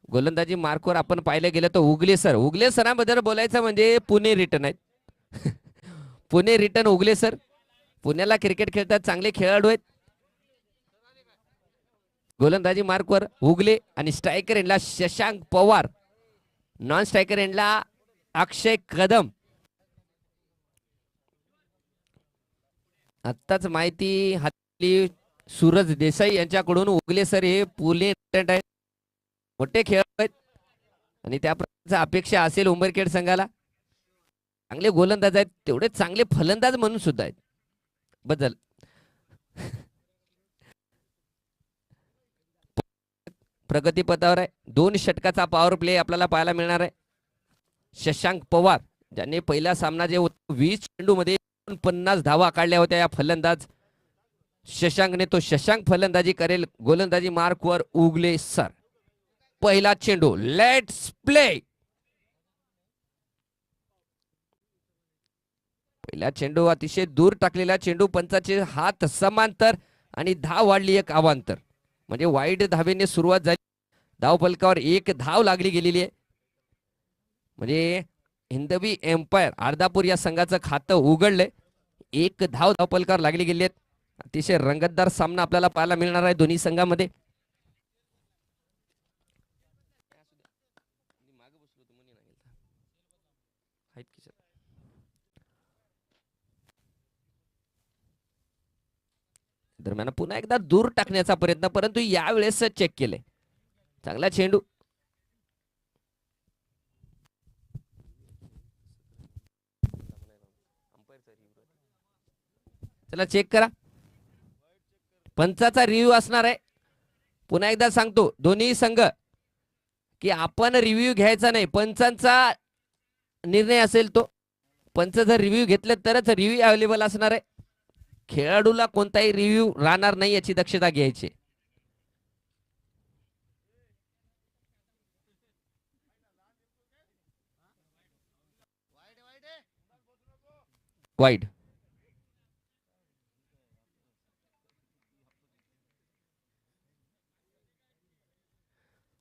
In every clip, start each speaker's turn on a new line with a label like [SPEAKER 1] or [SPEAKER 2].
[SPEAKER 1] गोलंदाजी मार्कवर आपण पाहिलं गेलं तर उगले सरांबद्दल बोलायचं म्हणजे पुणे रिटर्न आहेत. पुणे रिटर्न उगले सर पुण्याला क्रिकेट खेळतात, चांगले खेळाडू आहेत. गोलंदाजी मार्कवर उगले आणि स्ट्रायकर एंडला शशांक पवार, नॉन स्ट्रायकर एंडला अक्षय कदम. आत्ताच माहिती हाती सूरज देसाई यांच्याकडून उगले सर हे पुणे रिटर्न आहेत, मोठे खेळाडू आहेत आणि त्या प्रकारची अपेक्षा असेल उंबरखेड संघाला. चांगले गोलंदाज आहेत, तेवढे चांगले फलंदाज म्हणून सुद्धा आहेत. बदल प्रगतीपथावर आहे. 2 षटकाचा पॉवर प्ले आपल्याला पाहायला मिळणार आहे. शशांक पवार ज्यांनी पहिला सामना जे 20 चेंडूमध्ये 50 धावा काढल्या होत्या या फलंदाज शशांकने, तो शशांक फलंदाजी करेल. गोलंदाजी मार्कवर उगले सर. पहिला चेंडू, लेट्स प्ले. पहिला चेंडू अतिशय दूर टाकलेला चेंडू, पंचाचे हात समांतर आणि धाव वाढली एक अवांतर, म्हणजे वाईट धावेने सुरुवात झाली. धाव फलकावर 1 धाव लागली गेलेली आहे. म्हणजे हिंदवी एम्पायर अर्धापूर या संघाचं खातं उघडलंय. 1 धाव धाव फलकावर लागली गेली आहेत. अतिशय रंगतदार सामना आपल्याला पाहायला मिळणार आहे दोन्ही संघामध्ये. दरम्यान पुन्हा एकदा दूर टाकण्याचा प्रयत्न, परंतु यावेळेस चेक केले. चांगला चेंडू. चला चेक करा. पंचाचा रिव्ह्यू असणार आहे. पुन्हा एकदा सांगतो दोन्ही संघ की आपण रिव्ह्यू घ्यायचा नाही, पंचांचा निर्णय असेल तो. पंच जर रिव्ह्यू घेतले तरच रिव्ह्यू अवेलेबल असणार आहे. खेळाडूला कोणताही रिव्ह्यू राहणार नाही याची दक्षता घ्यायची. वाईड.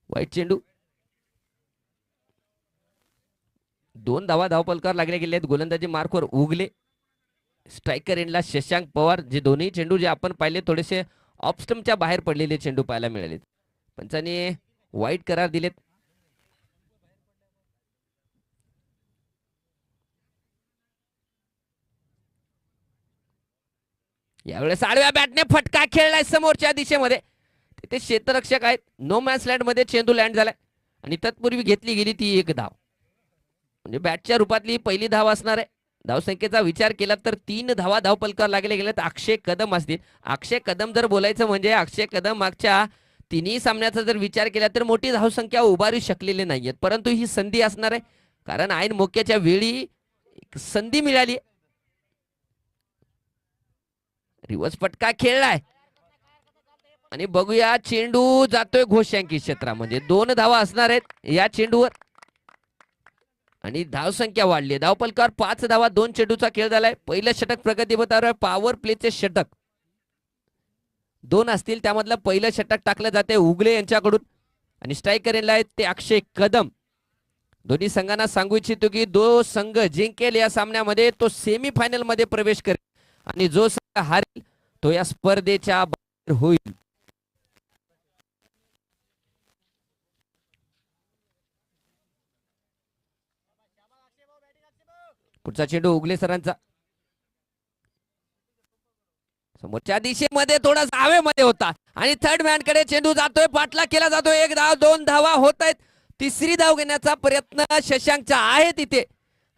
[SPEAKER 1] वाईट चेंडू. 2 धावा धावपलकावर लागले गेले आहेत. गोलंदाजी मार्कवर उगले. स्ट्रायकर एंडला शशांक पवार. जे दोन्ही चेंडू जे आपण पाहिले थोडेसे ऑफ स्टंपच्या बाहेर पडलेले चेंडू पाहायला मिळाले. पंचाने वाईट करार दिलेत. यावेळेस आडव्या बॅटने फटका खेळलाय समोरच्या दिशेमध्ये. तिथे क्षेत्ररक्षक आहेत. नो मॅन्स लँड मध्ये चेंडू लँड झालाय आणि तत्पूर्वी घेतली गेली ती 1 धाव. म्हणजे बॅटच्या रूपातली पहिली धाव असणार आहे. धावसंख्येचा विचार केला तर 3 धावा धावपलकावर लागले गेलेत. अक्षय कदम असतील. अक्षय कदम जर बोलायचं म्हणजे अक्षय कदम मागच्या 3 सामन्याचा जर विचार केला तर मोठी धावसंख्या उभारू शकलेले नाहीयेत, परंतु ही संधी असणार आहे कारण ऐन मोक्याच्या वेळी संधी मिळाली. रिवर्स फटका खेळलाय आणि बघूया चेंडू जातोय घोषांकी क्षेत्रामध्ये. 2 धावा असणार आहेत या चेंडूवर आणि धावसंख्या वाढली. धावपलकावर 5 धावा 2 चेंडूचा खेळ झालाय. पहिलं षटक प्रगतीपथावर पॉवर प्लेचे षटक 2 असतील, त्यामधलं पहिलं षटक टाकलं जाते उगले यांच्याकडून आणि स्ट्रायकर एंडला आहेत ते अक्षय कदम. दोन्ही संघांना सांगू इच्छितो की जो संघ जिंकेल या सामन्यामध्ये तो सेमीफायनल मध्ये प्रवेश करेल आणि जो संघ हारेल तो या स्पर्धेच्या बाहेर होईल. पुढचा चेंडू उगले सरांचा. समोरच्या दिशेमध्ये थोडासा हवेमध्ये होता आणि थर्ड मॅन कडे चेंडू जातोय. पाठला केला जातोय. 1 धाव 2 धावा होत आहेत. 3री धाव घेण्याचा प्रयत्न शशांकचा आहे तिथे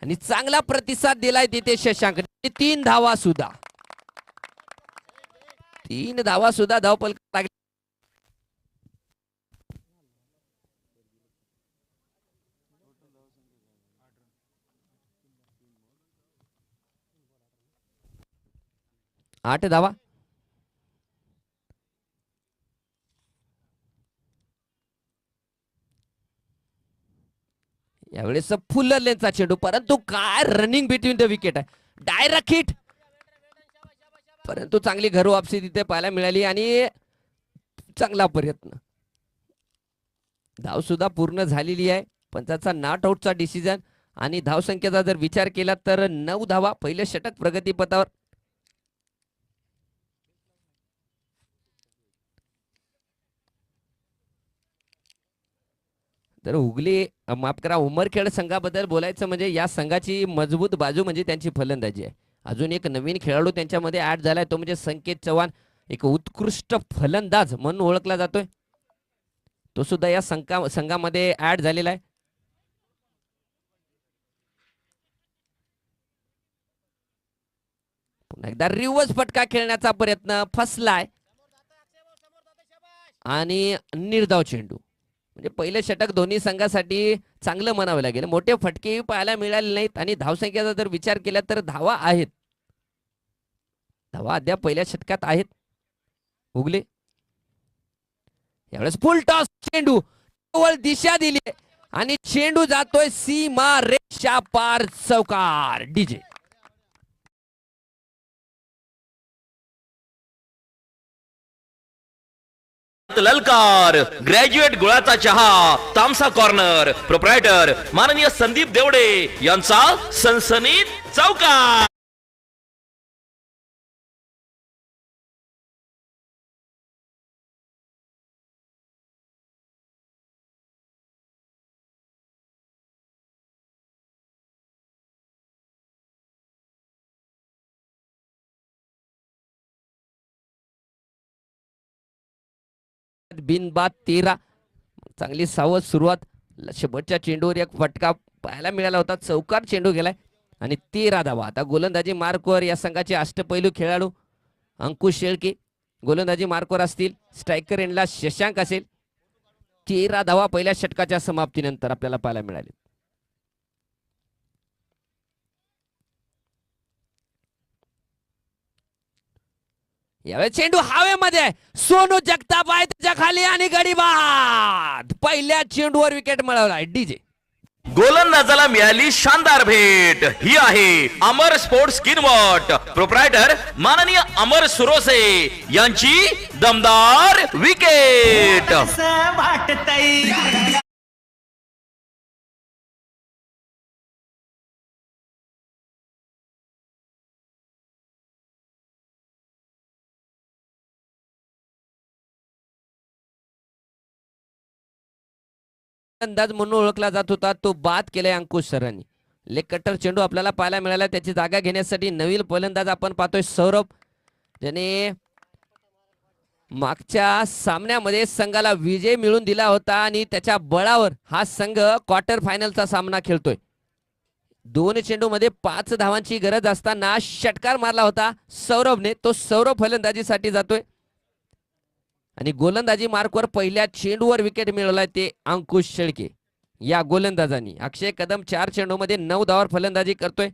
[SPEAKER 1] आणि चांगला प्रतिसाद दिलाय तिथे शशांक. 3 धावा सुद्धा 3 धावा सुद्धा धावपलक लागली. आठ धावा. यावेळेस फुल लेनचा चेंडू, परंतु काय रनिंग बिटवीन द विकेट आहे. डायरेक्ट हिट, परंतु चांगली घर वापसी तिथे पाहायला मिळाली आणि चांगला प्रयत्न. धाव सुद्धा पूर्ण झालेली आहे. पंचाचा नॉट आउटचा डिसिजन आणि धावसंख्येचा जर विचार केला तर 9 धावा. पहिले षटक प्रगतीपथावर. तर हुगली माफ करा उमरखेड संघाबद्दल बोलायचं म्हणजे या संघाची मजबूत बाजू म्हणजे त्यांची फलंदाजी आहे. अजून एक नवीन खेळाडू त्यांच्यामध्ये ऍड झालाय तो म्हणजे संकेत चव्हाण. एक उत्कृष्ट फलंदाज म्हणून ओळखला जातोय. तो सुद्धा या संघामध्ये ऍड झालेला आहे. पुन्हा एकदा रिव्हर्स फटका खेळण्याचा प्रयत्न फसलाय आणि निर्धाव चेंडू. म्हणजे पहिले षटक दोन्ही संघासाठी चांगलं म्हणावं लागेल. मोठे फटके पाहायला मिळाले नाहीत आणि धावसंख्येचा जर विचार केला तर धावा आहेत. धावा अद्याप पहिल्या षटकात आहेत. हुगले यावेळेस फुल टॉस चेंडू केवळ दिशा दिली आणि चेंडू जातोय सीमा रेषा पार चौकार. डीजे
[SPEAKER 2] ललकार ग्रॅज्युएट गुळाचा चहा तामसा कॉर्नर प्रोप्रायटर माननीय संदीप देवडे यांचा सनसनीत चौकार.
[SPEAKER 1] बिनबाद 13. चांगली सावध सुरुवात. शेवटच्या चेंडूवर एक फटका पाहायला मिळाला होता. चौकार चेंडू गेलाय आणि 13 धावा. आता गोलंदाजी मार्कवर या संघाचे अष्टपैलू खेळाडू अंकुश शेळके गोलंदाजी मार्कवर असतील. स्ट्रायकर एंडला शशांक असेल. 13 धावा पहिल्या षटकाच्या समाप्तीनंतर आपल्याला पाहायला मिळाले. यावेळी चेंडू हवेमध्ये. सोनू जगताप आहे त्याच्या खाली आणि गडी बाद. पहिल्या चेंडूवर विकेट मिळवलाय. डीजे
[SPEAKER 2] गोलंदाजाला मिळाली शानदार भेट. ही आहे अमर स्पोर्ट्स किनवट प्रोप्रायटर माननीय अमर सुरोसे यांची दमदार विकेट.
[SPEAKER 1] अंदाज म्हणून ओळखला जात होता तो बाद केलाय अंकुश सरांनी. लेग कट्टर चेंडू आपल्याला पाहायला मिळाला. त्याची जागा घेण्यासाठी नवीन फलंदाज आपण पाहतोय सौरभ, ज्याने मागच्या सामन्यामध्ये संघाला विजय मिळवून दिला होता आणि त्याच्या बळावर हा संघ क्वार्टर फायनलचा सामना खेळतोय. 2 चेंडू मध्ये 5 धावांची गरज असताना षटकार मारला होता सौरभने. तो सौरभ फलंदाजीसाठी जातोय आणि गोलंदाजी मार्कवर पहिल्या चेंडूवर विकेट मिळवलाय ते अंकुश शेळके या गोलंदाजांनी. अक्षय कदम 4 चेंडूमध्ये 9 धावांवर फलंदाजी करतोय.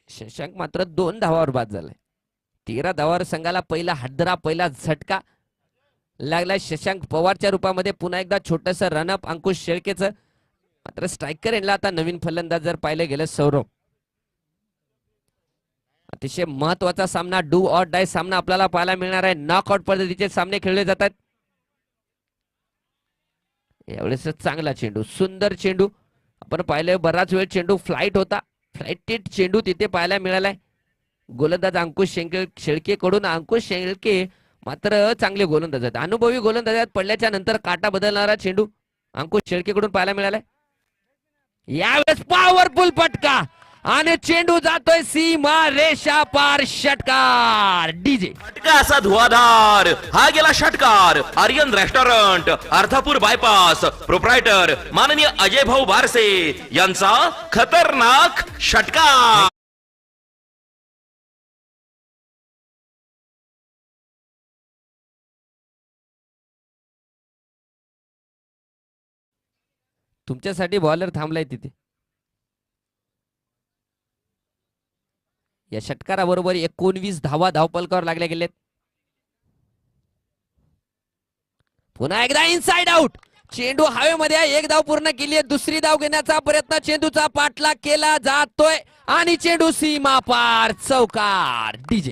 [SPEAKER 1] शशांक मात्र 2 धावावर बाद झालाय. 13 धावावर संघाला पहिला हादरा पहिला झटका लागलाय शशांक पवारच्या रूपामध्ये. पुन्हा एकदा छोटस रनअप अंकुश शेळकेचं. मात्र स्ट्रायकर यांना आता नवीन फलंदाज जर पाहिलं गेलं सौरभ. अतिशय महत्वाचा सामना डू ऑर डाय सामना आपल्याला पाहायला मिळणार आहे. नॉकआउट पद्धतीचे सामने खेळले जातात. यावेळेस चांगला चेंडू सुंदर चेंडू आपण पाहिलं. बराच वेळ चेंडू फ्लाइट होता. फ्लाइटेड चेंडू तिथे पाहायला मिळालाय गोलंदाज अंकुश शेळके कडून. अंकुश शेळके मात्र चांगले गोलंदाज आहेत. अनुभवी गोलंदाज आहेत. पडल्याच्या नंतर काटा बदलणारा चेंडू अंकुश शेळके कडून पाहायला मिळालाय. यावेळेस पॉवरफुल फटका आणि चेंडू जातोय सीमा रेषा पार. षटकार. डीजे
[SPEAKER 2] फटका असा धुवाधार. हा गेला षटकार. Aryan restaurant Ardhapur bypass proprietor माननीय अजय भाऊ बारसे यांचा खतरनाक षटकार.
[SPEAKER 1] तुमच्यासाठी बॉलर थांबलाय तिथे. या षटकाराबरोबर 19 धावा धावपलकावर लागल्या गेलेत. पुन्हा एकदा इनसाइड आउट. चेंडू हवेमध्ये. 1 धाव पूर्ण केली आहे. दुसरी धाव घेण्याचा प्रयत्न. चेंडूचा पाठलाग केला जातोय आणि चेंडू सीमा पार. चौकार. डीजे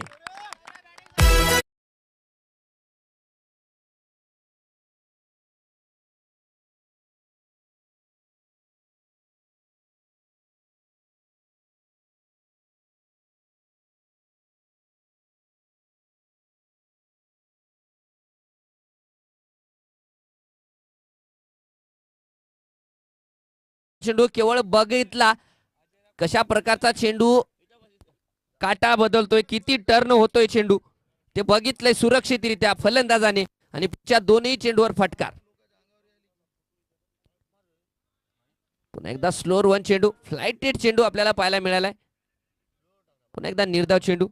[SPEAKER 1] चेंडू केवळ बघितला कशा प्रकारचा चेंडू काटा बदलतोय, किती टर्न होतोय चेंडू ते बघितलंय सुरक्षितरित्या फलंदाजाने आणि पुढच्या दोन्ही चेंडूवर फटकार. पुन्हा एकदा स्लोअर वन चेंडू, फ्लाइटेड चेंडू आपल्याला पाहायला मिळालाय. पुन्हा एकदा निर्धाव चेंडू.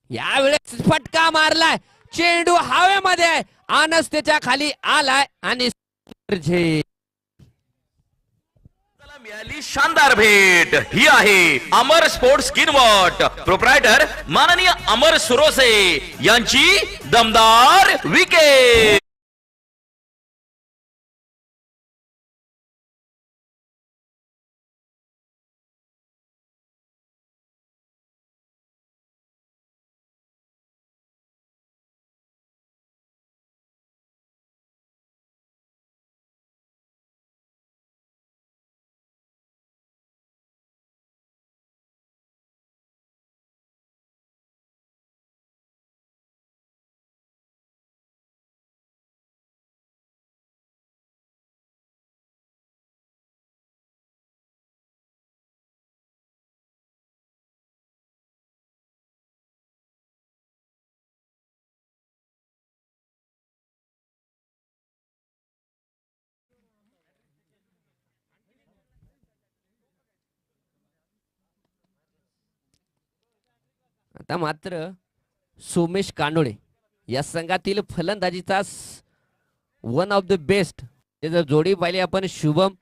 [SPEAKER 1] यावेळेस फटका मारलाय, चेंडू हवेमध्ये आहे, आनस्तेच्या खाली आलाय आणि
[SPEAKER 2] मिळाली शानदार भेट. ही आहे अमर स्पोर्ट्स स्किनवॉट प्रोप्रायटर माननीय अमर सुरोसे यांची दमदार विकेट.
[SPEAKER 1] आता मात्र सोमेश कानोडे या संघातील फलंदाजीचा वन ऑफ द बेस्ट. जर जोडी पाहिली आपण शुभम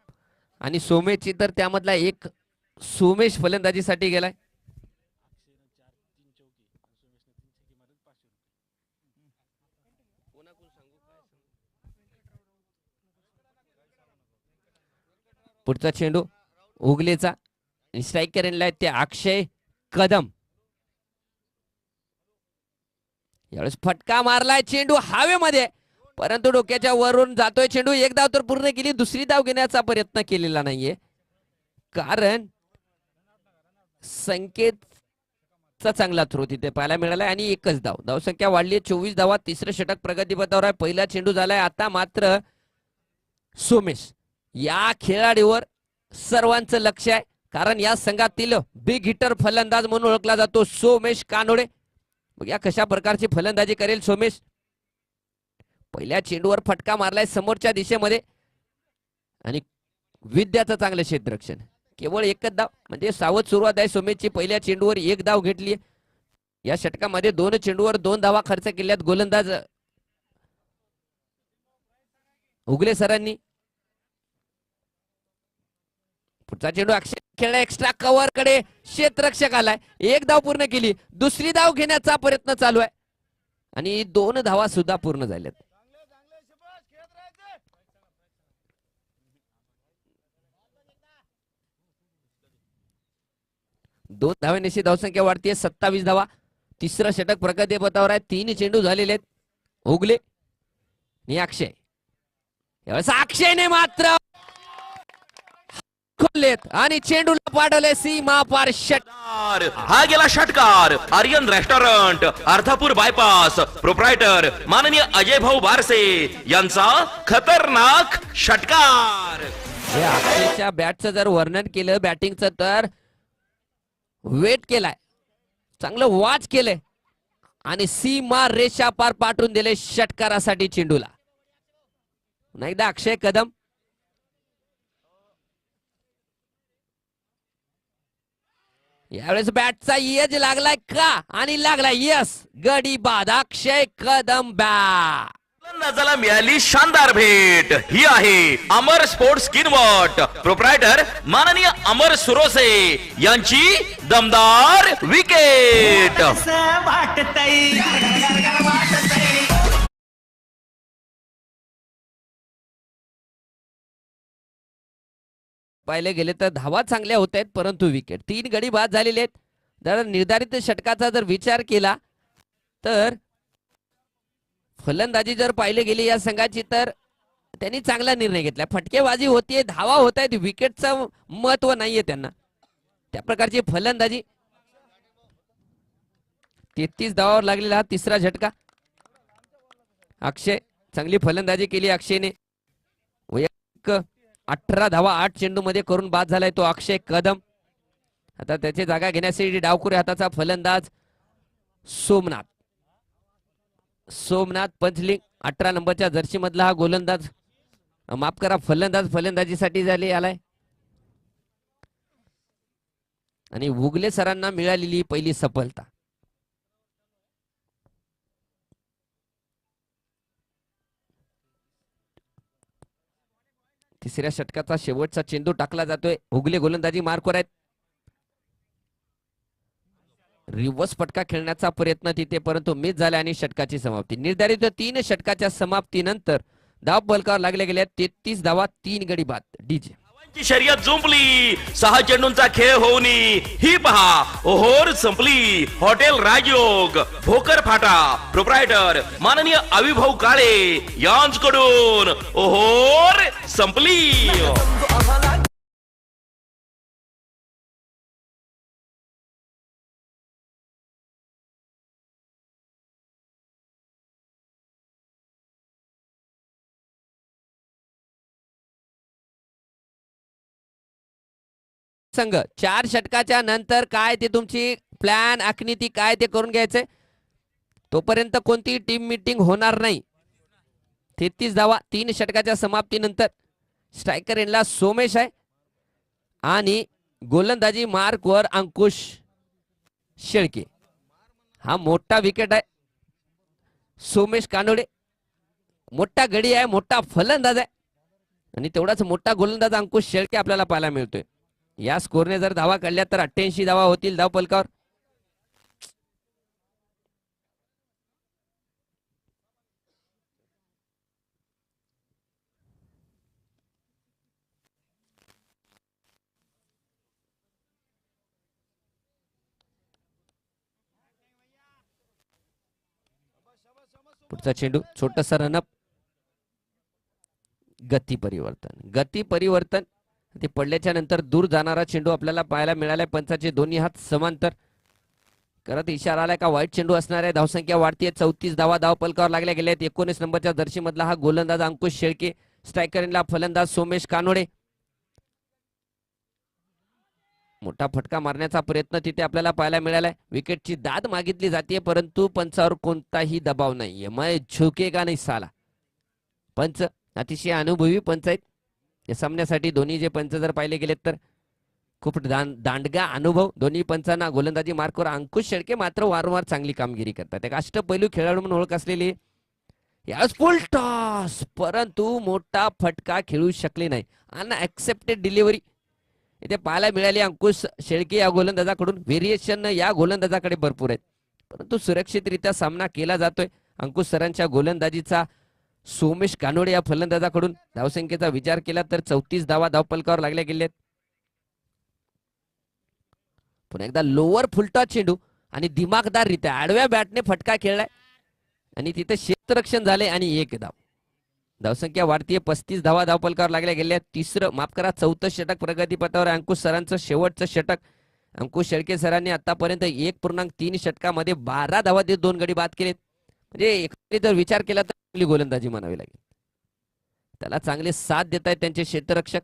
[SPEAKER 1] आणि सोमेशची तर त्यामधला एक सोमेश फलंदाजीसाठी गेलाय. पुढचा चेंडू उगलेचा, स्ट्राईक करेल ते अक्षय कदम. यावेळेस फटका मारलाय, चेंडू हवेमध्ये परंतु डोक्याच्या वरून जातोय चेंडू. एक धाव तर पूर्ण केली, दुसरी धाव घेण्याचा प्रयत्न केलेला नाहीये कारण संकेतचा चांगला थ्रो तिथे पाहायला मिळालाय आणि एकच धाव. धावसंख्या वाढली 24 धावा. तिसरं षटक प्रगतीपथावर आहे. पहिला चेंडू झालाय. आता मात्र सोमेश या खेळाडूवर सर्वांचं लक्ष आहे कारण या संघातील बिग हिटर फलंदाज म्हणून ओळखला जातो सोमेश कानोडे. बघा कशा प्रकारची फलंदाजी करेल सोमेश. पहिल्या चेंडूवर फटका मारलाय समोरच्या दिशेमध्ये आणि विद्याचं चांगलं क्षेत्ररक्षण. केवळ एकच धाव म्हणजे सावध सुरुवात आहे सोमेशची. पहिल्या चेंडूवर एक धाव घेतली. या षटकामध्ये 2 चेंडूवर 2 धावा खर्च केल्यात गोलंदाज उगले सरांनी. पुढचा चेंडू अक्षय खेळला एक्स्ट्रा कव्हर कडे, क्षेत्ररक्षक आलाय. एक धाव पूर्ण केली, दुसरी धाव घेण्याचा प्रयत्न चालू आहे आणि 2 धावा सुद्धा पूर्ण झाल्यात. दोन धावेनिशी धावसंख्या वाढतीये 27 धावा. तिसरं षटक प्रगतीपथावर आहे. 3 चेंडू झालेले आहेत. उगले आणि अक्षय. यावेळेस अक्षयने मात्र खोललेत आणि चेंडूला पाठवले सीमा पार षटकार.
[SPEAKER 2] हा गेला षटकार. Aryan restaurant Ardhapur bypass proprietor माननीय अजय भाऊ बारसे यांचा खतरनाक षटकार.
[SPEAKER 1] हे अक्षयच्या बॅटचं जर वर्णन केलं बॅटिंगचं तर वेट केलाय, चांगलं वॉच केलंय आणि सीमा रेषा पार पाठवून दिले षटकारासाठी चेंडूला. पुन्हा एकदा अक्षय कदम. यावेळेस बॅटचा येज लागलाय का आणि लागलाय. यस, गडी बाद. अक्षय कदम बॅट.
[SPEAKER 2] फलंदाजाला मिळाली शानदार भेट. ही आहे अमर स्पोर्ट्स स्किनवॉट प्रोप्रायटर माननीय अमर सुरोसे यांची दमदार विकेट.
[SPEAKER 1] पाहिले गेले तर धावा चांगल्या होत आहेत परंतु विकेट. 3 गडी बाद झालेले आहेत. जर निर्धारित षटकाचा जर विचार केला तर फलंदाजी जर पाहिले गेली या संघाची तर त्यांनी चांगला निर्णय घेतला. फटकेबाजी होतीये, धावा होत आहेत, विकेटचं महत्व नाहीये त्यांना. त्या प्रकारची फलंदाजी. 33 धावावर लागलेला हा तिसरा झटका. अक्षय चांगली फलंदाजी केली अक्षयने. 18 धावा 8 चेंडू मध्ये करून बाद झालाय तो अक्षय कदम. आता त्याची जागा घेण्यासाठी डावखुरे हाताचा फलंदाज सोमनाथ पंचलिंग 18 नंबरच्या जर्सी मधला हा गोलंदाज, माफ करा फलंदाज, फलंदाजीसाठी झाले आलाय. आणि उगले सरांना मिळालेली पहिली सफलता. तिसऱ्या षटकाचा शेवटचा चेंडू टाकला जातोय. उगले गोलंदाजी मार्कवर आहेत. रिव्हर्स फटका खेळण्याचा प्रयत्न तिथे, परंतु मिस झाला आणि षटकाची समाप्ती. निर्धारित 3 षटकाच्या समाप्तीनंतर धाव बलकावर लागले गेले 33 धावा 3 गडी बाद. डीजे
[SPEAKER 2] ची शर्यत जुंपली. 6 चेंडूंचा खेळ होऊन ही पहा ओहोर संपली. हॉटेल राजयोग भोकर फाटा प्रोप्रायटर माननीय अविभाऊ काळे यांच्याकडून ओहोर संपली.
[SPEAKER 1] संघ 4 षटकाच्या नंतर काय ते तुमची प्लॅन आखणी काय ते करून घ्यायचंय. तोपर्यंत कोणती टीम मीटिंग होणार नाही. 33 धावा 3 षटकाच्या समाप्तीनंतर. स्ट्रायकर एंडला सोमेश आहे आणि गोलंदाजी मार्कवर अंकुश शेळके. हा मोठा विकेट आहे. सोमेश कानोडे मोठा गडी आहे, मोठा फलंदाज आहे आणि तेवढाच मोठा गोलंदाज अंकुश शेळके आपल्याला पाहायला मिळतोय. या स्कोरने जर धावा काढल्या तर 88 धावा होतील धाव फलकावर. पुढचा चेंडू छोटसा रनअप. गती परिवर्तन ते पडल्याच्या नंतर दूर जाणारा चेंडू आपल्याला पाहायला मिळालाय. पंचाचे दोन्ही हात समांतर करत इशारा आलाय का वाईट चेंडू असणार आहे. धावसंख्या वाढतीये. 34 धावा धाव पलकावर लागल्या गेल्या आहेत. 19 नंबरच्या जर्सी मधला हा गोलंदाज अंकुश शेळके. स्ट्रायकरला फलंदाज सोमेश कानोडे. मोठा फटका मारण्याचा प्रयत्न तिथे आपल्याला पाहायला मिळालाय. विकेटची दाद मागितली जाते परंतु पंचावर कोणताही दबाव नाहीये. मैं झुकेगा नाही साला. पंच अतिशय अनुभवी पंच आहेत. या सामन्यासाठी दोन्ही जे पंच जर पाहिले गेलेत तर खूप दांडगा अनुभव दोन्ही पंचांना. गोलंदाजी मार्कवर अंकुश शेळके मात्र वारंवार चांगली कामगिरी करतात. एक अष्टपैलू खेळाडू म्हणून ओळख असलेली यास फुल टॉस, परंतु मोठा फटका खेळू शकले नाही. अनएक्सेप्टेड डिलिव्हरी इथे पाहायला मिळाली अंकुश शेळके या गोलंदाजाकडून. व्हेरिएशन या गोलंदाजाकडे भरपूर आहेत परंतु सुरक्षितरित्या सामना केला जातोय अंकुश सरांच्या गोलंदाजीचा. सोमेश कानोडे या फलंदाजाकडून धावसंख्येचा विचार केला तर 34 धावा धावपलकावर लागल्या गेल्यात. पुन्हा एकदा लोअर फुलटॉस चेंडू आणि दिमागदाररित्या आडव्या बॅटने फटका खेळलाय आणि तिथे क्षेत्ररक्षण झाले आणि 1 धाव. धावसंख्या वाढतीये. 35 धावा धावपलकावर लागल्या गेल्या. चौथं षटक प्रगतीपथावर अंकुश सरांचं शेवटचं षटक. अंकुश शेळके सरांनी आतापर्यंत 1.3 षटकामध्ये 12 धावा देत 2 गडी बाद केलेत. म्हणजे एकंदरीत जर विचार केला तर चांगली गोलंदाजी म्हणावी लागेल. त्याला चांगले साथ देत आहेत त्यांचे क्षेत्ररक्षक.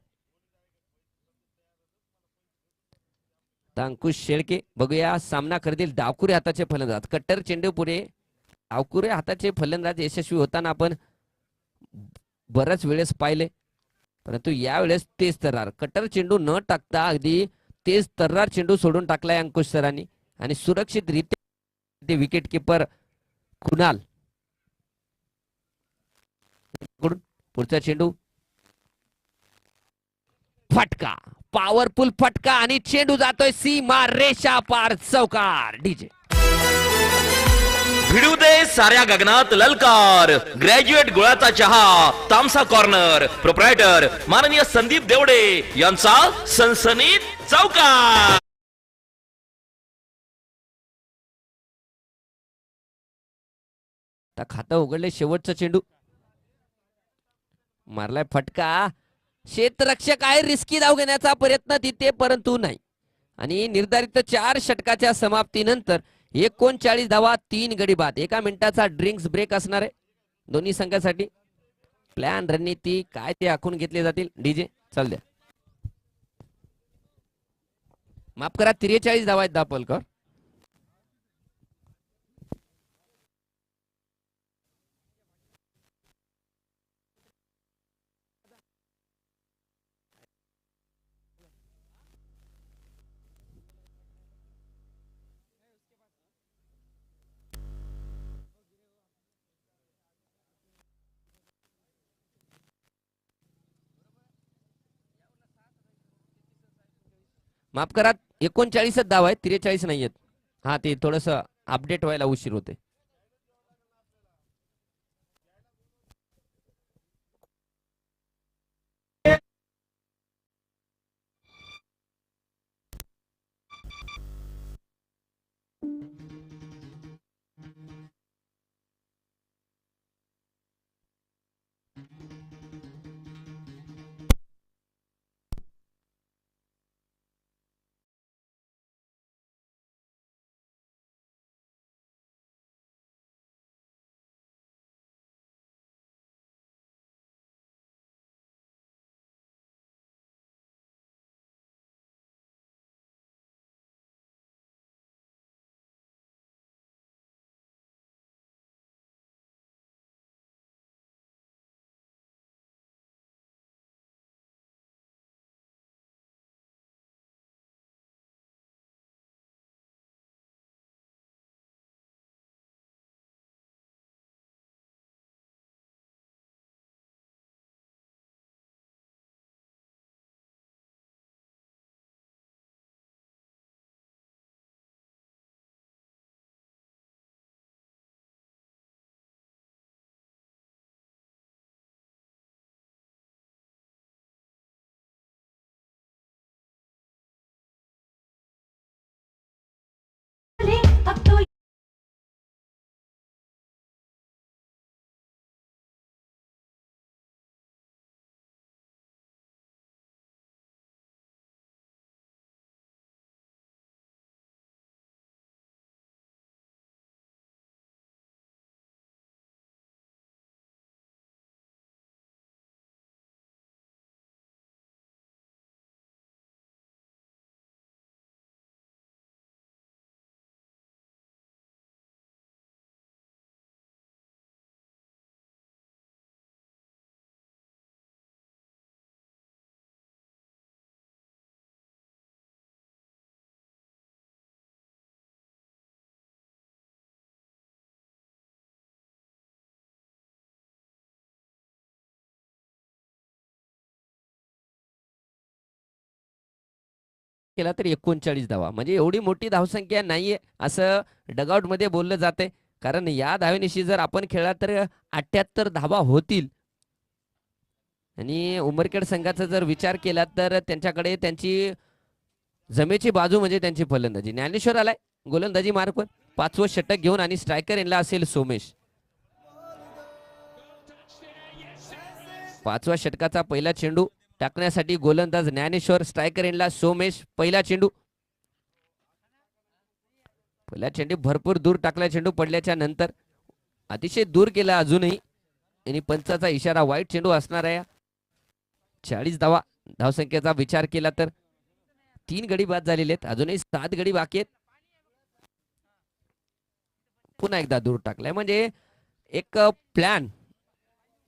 [SPEAKER 1] अंकुश शेळके बघूया सामना करतील डावकुरे हाताचे फलंदाज. कट्टर चेंडू पुढे डावकुरे हाताचे फलंदाज यशस्वी होताना आपण बऱ्याच वेळेस पाहिले परंतु यावेळेस तेज तर्रार कट्टर चेंडू न टाकता अगदी तेज तर्रार चेंडू सोडून टाकलाय अंकुश सरांनी आणि सुरक्षितरित्या ते विकेट किपर कुणाल. पुढचा चेंडू फटका, पॉवरफुल फटका आणि चेंडू जातोय सीमा रेषा पार चौकार. डीजे
[SPEAKER 2] भिडू दे साऱ्या गगनात ललकार. ग्रॅज्युएट गुळाचा चहा तामसा कॉर्नर प्रोप्रायटर माननीय संदीप देवडे यांचा सनसनीत चौकार.
[SPEAKER 1] खातं उघडले. शेवटचा चेंडू मारलाय फटका. क्षेत्ररक्षक आहे. रिस्की धाव घेण्याचा प्रयत्न तिथे परंतु नाही आणि निर्धारित 4 षटकाच्या समाप्तीनंतर 39 धावा, 3 गडी बाद. 1 मिनिटाचा ड्रिंक्स ब्रेक असणार आहे दोन्ही संघासाठी. प्लॅन रणनीती काय ते आखून घेतले जातील. डीजे चाल द्या. माफ करा, 43 धावा आहेत दापोलकर. माफ करा, 39च धावा आहेत, 43 नाहीयेत. हा, ते थोडस अपडेट व्हायला उशीर होते. केला तर 39 धावा, म्हणजे एवढी मोठी धावसंख्या नाहीये असं डगआउट मध्ये बोललं जाते. कारण या धावेनिशी जर आपण खेळला तर 78 धावा होतील. आणि उमरखेड संघाचा जर विचार केला तर त्यांच्याकडे त्यांची जमेची बाजू म्हणजे त्यांची फलंदाजी. ज्ञानेश्वर आलाय गोलंदाजी मार्कवर 5वं षटक घेऊन आणि स्ट्रायकर यांना असेल सोमेश. 5व्या षटकाचा पहिला चेंडू टाकण्यासाठी गोलंदाज ज्ञानेश्वर, स्ट्रायकर यांना सोमेश. पहिला चेंडू, पहिला चेंडू भरपूर दूर टाकला. चेंडू पडल्याच्या नंतर अतिशय दूर केला अजूनही, आणि पंचाचा इशारा. वाईट चेंडू असणार आहे. 40 धावा धावसंख्येचा विचार केला तर 3 गडी बाद झालेले आहेत, अजूनही 7 गडी बाकी आहेत. पुन्हा एकदा दूर टाकलाय, म्हणजे एक प्लॅन,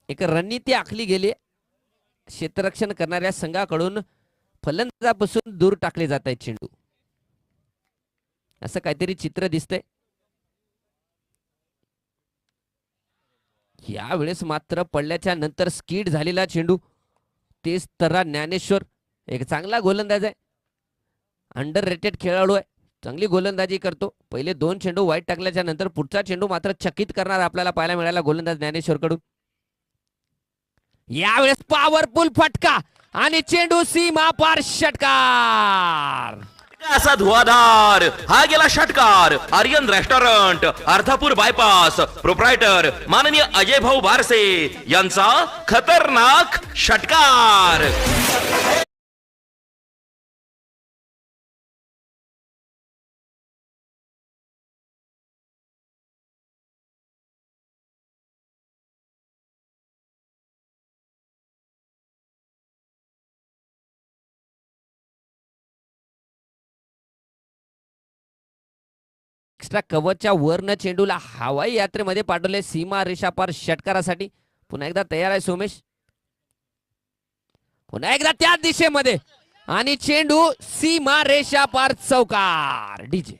[SPEAKER 1] एक रणनीती आखली गेली. क्षेत्ररक्षण करणाऱ्या संघाकडून फलंदाजापासून दूर टाकले जात आहेत चेंडू, असं काहीतरी चित्र दिसतंय. यावेळेस मात्र पडल्याच्या नंतर स्किड झालेला चेंडू. तेच तर ज्ञानेश्वर एक चांगला गोलंदाज आहे, अंडर रेटेड खेळाडू आहे, चांगली गोलंदाजी करतो. पहिले 2 चेंडू वाईट टाकल्याच्या नंतर पुढचा चेंडू मात्र चकित करणार आपल्याला पाहायला मिळाला गोलंदाज ज्ञानेश्वर कडून. यावेळेस पॉवरफुल फटका आणि चेंडू सीमा पार षटकार.
[SPEAKER 2] असा धुवाधार हा गेला षटकार. Aryan restaurant, Ardhapur bypass, proprietor माननीय अजय भाऊ बारसे यांचा खतरनाक षटकार.
[SPEAKER 1] एक्स्ट्रा कव्हरच्या वरनं चेंडूला हवाई यात्रेमध्ये पाठवले सीमा रेषा पार षटकारासाठी. पुन्हा एकदा तयार आहे सोमेश, पुन्हा एकदा त्या दिशेमध्ये आणि चेंडू सीमा रेषा पार चौकार. डीजे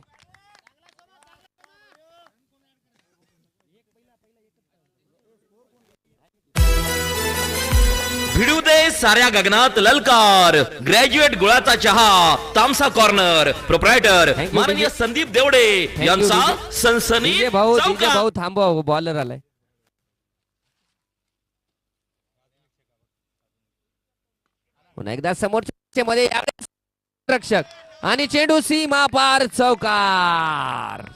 [SPEAKER 2] भिडू दे साऱ्या गगनात ललकार. ग्रॅज्युएट गुळाचा चहा तामसा कॉर्नर. प्रोप्रायटर
[SPEAKER 1] Thank you,
[SPEAKER 2] माननीय
[SPEAKER 1] DJ.
[SPEAKER 2] संदीप देवडे
[SPEAKER 1] you,
[SPEAKER 2] यांचा
[SPEAKER 1] DJ.
[SPEAKER 2] सनसनी
[SPEAKER 1] डीजे भाऊ
[SPEAKER 2] चौकार.
[SPEAKER 1] थांबवा, बॉलर आलाय. पुन्हा एकदा समोरच्या मध्ये रक्षक आणि चेंडू सीमा पार चौकार.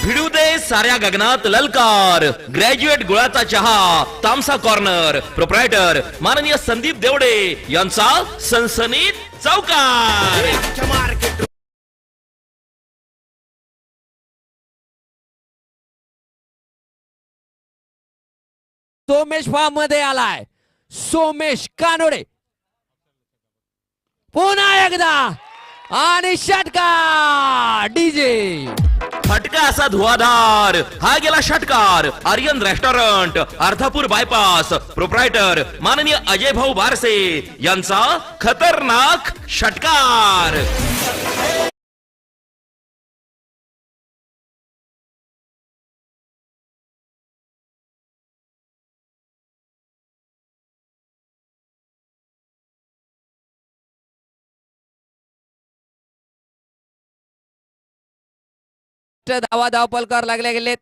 [SPEAKER 2] भिडू दे साऱ्या गगनात ललकार. ग्रॅज्युएट गुळाचा चहा तामसा कॉर्नर. प्रोप्रायटर माननीय संदीप देवडे यांचा सनसनीत चौकार.
[SPEAKER 1] सोमेश फार्म मध्ये आलाय सोमेश कानोडे. पुन्हा एकदा आणि षटकार. डीजे
[SPEAKER 2] फटका असा धुवाधार. हा गेला षटकार. Aryan restaurant Ardhapur bypass. Proprietor माननीय अजय भाऊ बारसे यांचा खतरनाक षटकार.
[SPEAKER 1] धावा धावपलकार लागले गेलेत.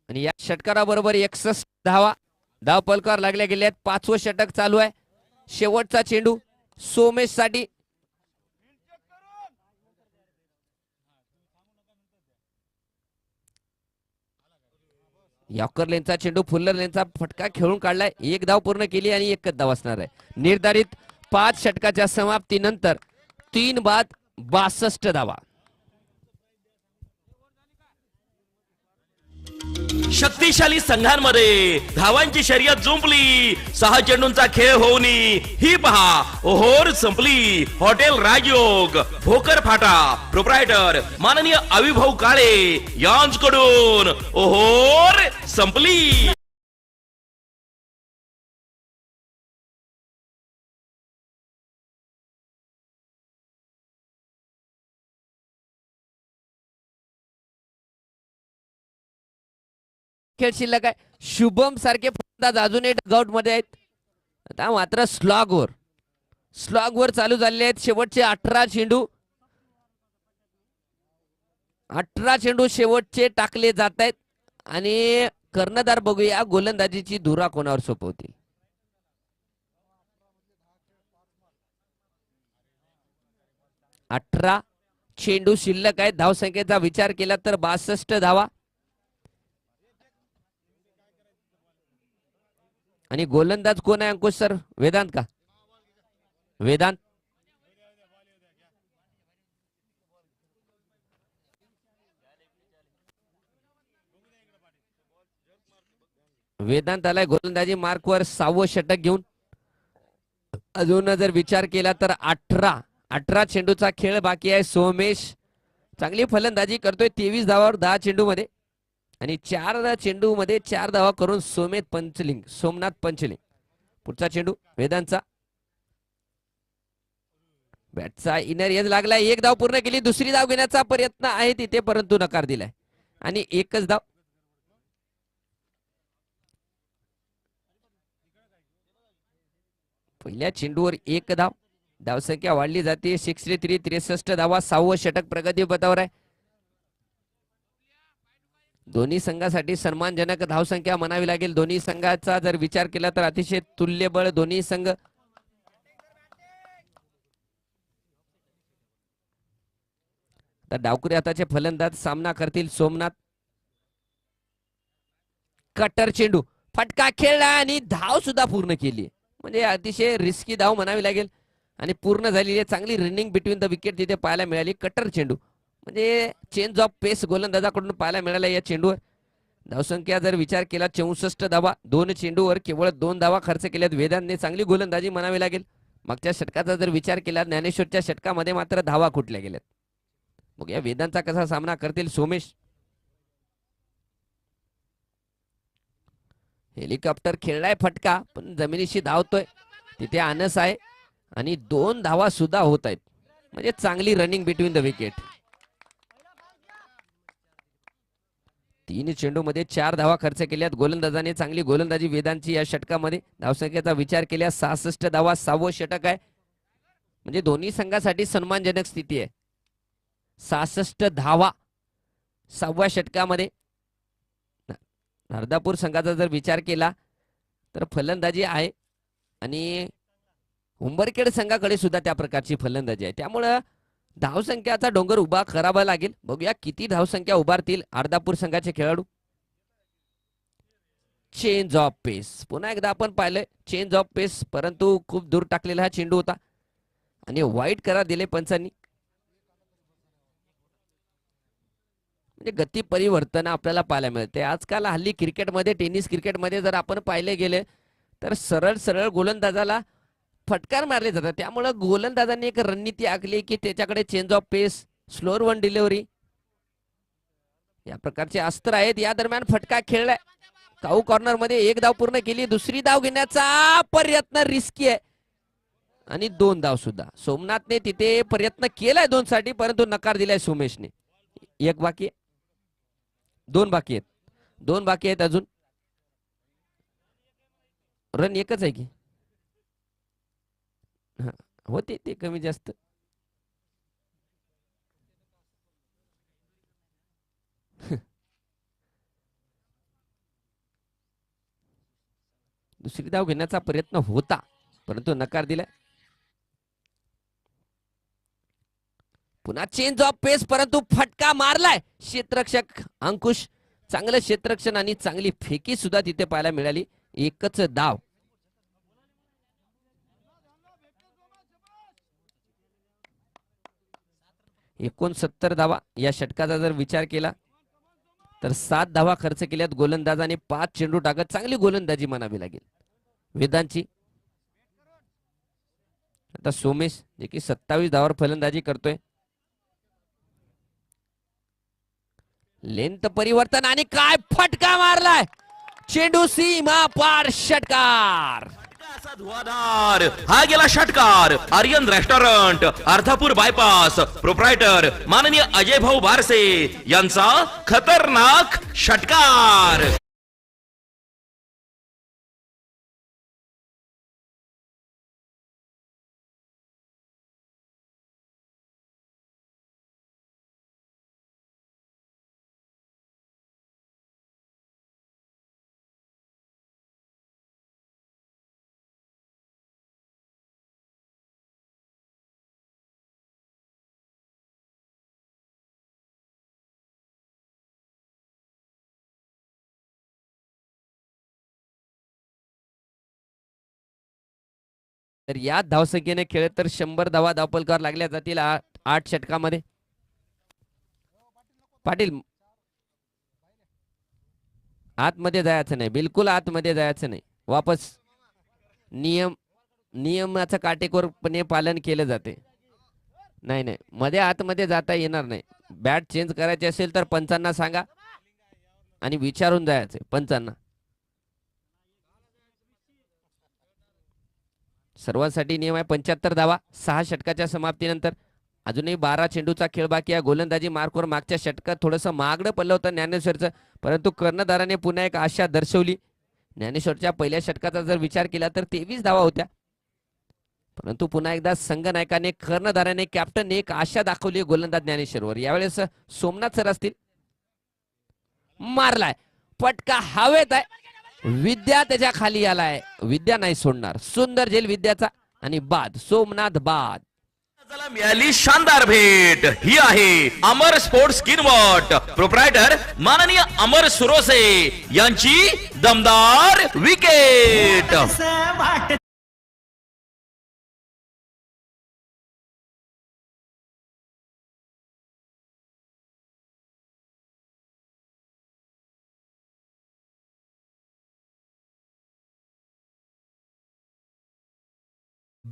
[SPEAKER 1] आणि या षटकाराबरोबर 61 धावा धावपलकार लागले गेलेत. 5वं षटक चालू आहे. शेवटचा चेंडू सोमेश साठी. यॉर्कर लेनचा चेंडू फुल्लर लेनचा फटका खेळून काढलाय. 1 धाव पूर्ण केली आणि 1च धाव असणार आहे. निर्धारित 5 षटकाच्या समाप्तीनंतर 3 बाद 62 धावा.
[SPEAKER 2] शक्तिशाली संघांमध्ये धावांची शर्यत जुंपली. 6 चेंडूंचा खेळ होऊन ही पहा ओहोर संपली. हॉटेल राजयोग भोकर फाटा. प्रोप्रायटर माननीय अविभाऊ काळे यांच्याकडून ओहोर संपली.
[SPEAKER 1] खेळ शिल्लक आहे. शुभम सारखे फलंदाज अजूनही डगआउट मध्ये आहेत. आता मात्र स्लॉग वर चालू झालेले आहेत. शेवटचे 18 चेंडू शेवटचे टाकले जात आहेत आणि कर्णधार बघूया गोलंदाजीची धुरा कोणावर सोपवतील. अठरा चेंडू शिल्लक आहेत. धावसंख्येचा विचार केला तर 62 धावा. आणि गोलंदाज कोण आहे अंकुश सर? वेदांत का? वेदांत वेदांत आलाय गोलंदाजी मार्कवर 6वं षटक घेऊन. अजून जर विचार केला तर 18 चेंडूचा खेळ बाकी आहे. सोमेश चांगली फलंदाजी करतोय. 23 धावावर 10 चेंडू मध्ये आणि 4 चेंडू मध्ये 4 धावा करून सोमनाथ पंचलिंग. पुढचा चेंडू वेदांतचा. बॅटचा इनर एज लागलाय. 1 धाव पूर्ण केली. दुसरी धाव घेण्याचा प्रयत्न आहे तिथे परंतु नकार दिलाय आणि 1च धाव. पहिल्या चेंडूवर 1 धाव. धावसंख्या वाढली जाते. 63 63 धावा. 6वं षटक प्रगती पथावर आहे. दोन्ही संघासाठी सन्मानजनक धावसंख्या म्हणावी लागेल. दोन्ही संघाचा जर विचार केला तर अतिशय तुल्यबळ दोन्ही संघ. तर डावकुरी हाताचे फलंदाज सामना करतील. सोमनाथ. कटर चेंडू फटका खेळला आणि धाव सुद्धा पूर्ण केली. म्हणजे अतिशय रिस्की धाव म्हणावी लागेल आणि पूर्ण झालेली. चांगली रनिंग बिटवीन द विकेट तिथे पाहायला मिळाली. कटर चेंडू म्हणजे चेंज ऑफ पेस गोलंदाजाकडून पाहायला मिळाला या चेंडूवर. धावसंख्या जर विचार केला 64 धावा, 2 चेंडूवर केवळ 2 धावा खर्च केल्यात. वेदांतने चांगली गोलंदाजी म्हणावी लागेल. मागच्या षटकाचा जर विचार केला ज्ञानेश्वरच्या षटकामध्ये मात्र धावा कुठल्या गेल्यात. मग या वेदांचा कसा सामना करतील सोमेश. हेलिकॉप्टर खेळलाय फटका पण जमिनीशी धावतोय. तिथे आनस आहे आणि 2 धावा सुद्धा होत आहेत. म्हणजे चांगली रनिंग बिटवीन द विकेट. 3 चेंडूमध्ये 4 धावा खर्च केल्यात गोलंदाजाने. चांगली गोलंदाजी वेदांची या षटकामध्ये. धावसंख्येचा विचार केल्यास 66 धावा 6वं षटक आहे. म्हणजे दोन्ही संघासाठी सन्मानजनक स्थिती आहे. 66 धावा 6व्या षटकामध्ये. अर्धापूर संघाचा जर विचार केला तर फलंदाजी आहे आणि उंबरखेड संघाकडे सुद्धा त्या प्रकारची फलंदाजी आहे. त्यामुळं धावसंख्याचा डोंगर उभा करावा लागेल. बघूया किती धावसंख्या उभारतील अर्धापूर संघाचे खेळाडू. चेंज ऑफ पेस पुन्हा एकदा आपण पाहिलंय. चेंज ऑफ पेस परंतु खूप दूर टाकलेला हा चेंडू होता आणि वाईट करार दिले पंचांनी. म्हणजे गती परिवर्तन आपल्याला पाहायला मिळते आजकाल. हल्ली क्रिकेटमध्ये टेनिस क्रिकेटमध्ये जर आपण पाहिले गेले तर सरळ सरळ गोलंदाजाला फटकार मारले जातात. त्यामुळे गोलंदाजांनी एक रणनीती आखली की त्याच्याकडे change of pace, slower one delivery या प्रकारचे अस्त्र आहेत. या दरम्यान फटका खेळलाय. काऊ कॉर्नर मध्ये 1 धाव पूर्ण केली. दुसरी धाव घेण्याचा प्रयत्न रिस्की आहे आणि 2 धाव सुद्धा. सोमनाथने तिथे प्रयत्न केलाय 2 साठी परंतु नकार दिलाय सोमेशने. 1 बाकी आहे. 2 बाकी आहेत. 2 बाकी आहेत अजून. रन एकच आहे की होते ते कमी जास्त. दुसरी धाव घेण्याचा प्रयत्न होता परंतु नकार दिलाय. पुन्हा चेंज ऑफ पेस परंतु फटका मारलाय. क्षेत्ररक्षक अंकुश. चांगलं क्षेत्ररक्षण आणि चांगली फेकी सुद्धा तिथे पाहायला मिळाली. एकच धाव. एकूण 70 धावा या षटकाचा जर विचार केला तर 7 धावा खर्च केल्यात गोलंदाजाने. 5 चेंडू टाकत चांगली गोलंदाजी म्हणावी लागेल वेदांची. आता सोमेश जे की 27 धावावर फलंदाजी करतोय. लेंथ परिवर्तन आणि काय फटका मारलाय. चेंडू सीमा पार. षटकार.
[SPEAKER 2] असा धुवाधार हा गेला षटकार. Aryan restaurant Ardhapur bypass proprietor माननीय अजय भाऊ बारसे यांचा खतरनाक षटकार.
[SPEAKER 1] तर या धावसंख्येने खेळत तर 100 धावा धावपलकावर लागल्या जातील 8 षटकामध्ये. पाटील आतमध्ये जायचं नाही. बिलकुल आतमध्ये जायचं नाही. वापस नियमाचं काटेकोरपणे पालन केलं जाते. नाही नाही मध्ये आतमध्ये जाता येणार नाही. बॅट चेंज करायची असेल तर पंचांना सांगा आणि विचारून जायचं पंचांना. सर्वांसाठी नियम आहे 75 धावा 6 षटकाच्या समाप्तीनंतर. अजूनही 12 चेंडूचा खेळ बाकी आहे. गोलंदाजी मार्कवर मागच्या षटकात थोडंसं मागणं पडलं होतं ज्ञानेश्वरचं परंतु कर्णधाराने पुन्हा एक आशा दर्शवली. ज्ञानेश्वरच्या पहिल्या षटकाचा जर विचार केला तर 23 धावा होत्या परंतु पुन्हा एकदा संघनायकाने कर्णधाराने कॅप्टनने एक आशा दाखवली गोलंदाज ज्ञानेश्वरवर. यावेळेस सोमनाथ सर असतील. मारलाय फटका हवेत आहे. विद्या त्याच्या खाली आलाय. विद्या नाही सोडणार. सुंदर झेल विद्याचा आणि बाद. सोमनाथ बाद.
[SPEAKER 2] चला मिळाली शानदार भेट. ही आहे अमर स्पोर्ट्स स्किनवॉट प्रोप्रायटर माननीय अमर सुरोसे यांची दमदार विकेट.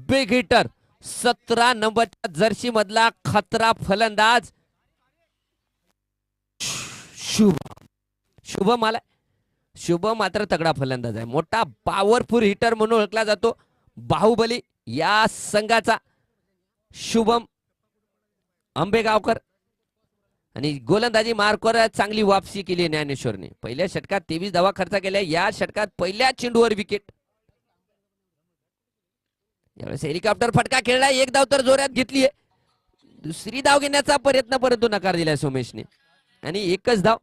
[SPEAKER 1] बिग हिटर 17 नंबरच्या जर्सी मधला खतरा फलंदाज शुभम आलाय. शुभम मात्र तगडा फलंदाज आहे. मोठा पॉवरफुल हिटर म्हणून ओळखला जातो बाहुबली या संघाचा शुभम आंबेगावकर. आणि गोलंदाजी मार्कवर चांगली वापसी केली ज्ञानेश्वरने. पहिल्या षटकात 23 धावा खर्च केल्या. या षटकात पहिल्या चेंडूवर विकेट. यावेळेस हेलिकॉप्टर फटका खेळला. एक धाव तर जोरात घेतलीये. दुसरी धाव घेण्याचा प्रयत्न परंतु नकार दिलाय सोमेशने आणि एकच धाव.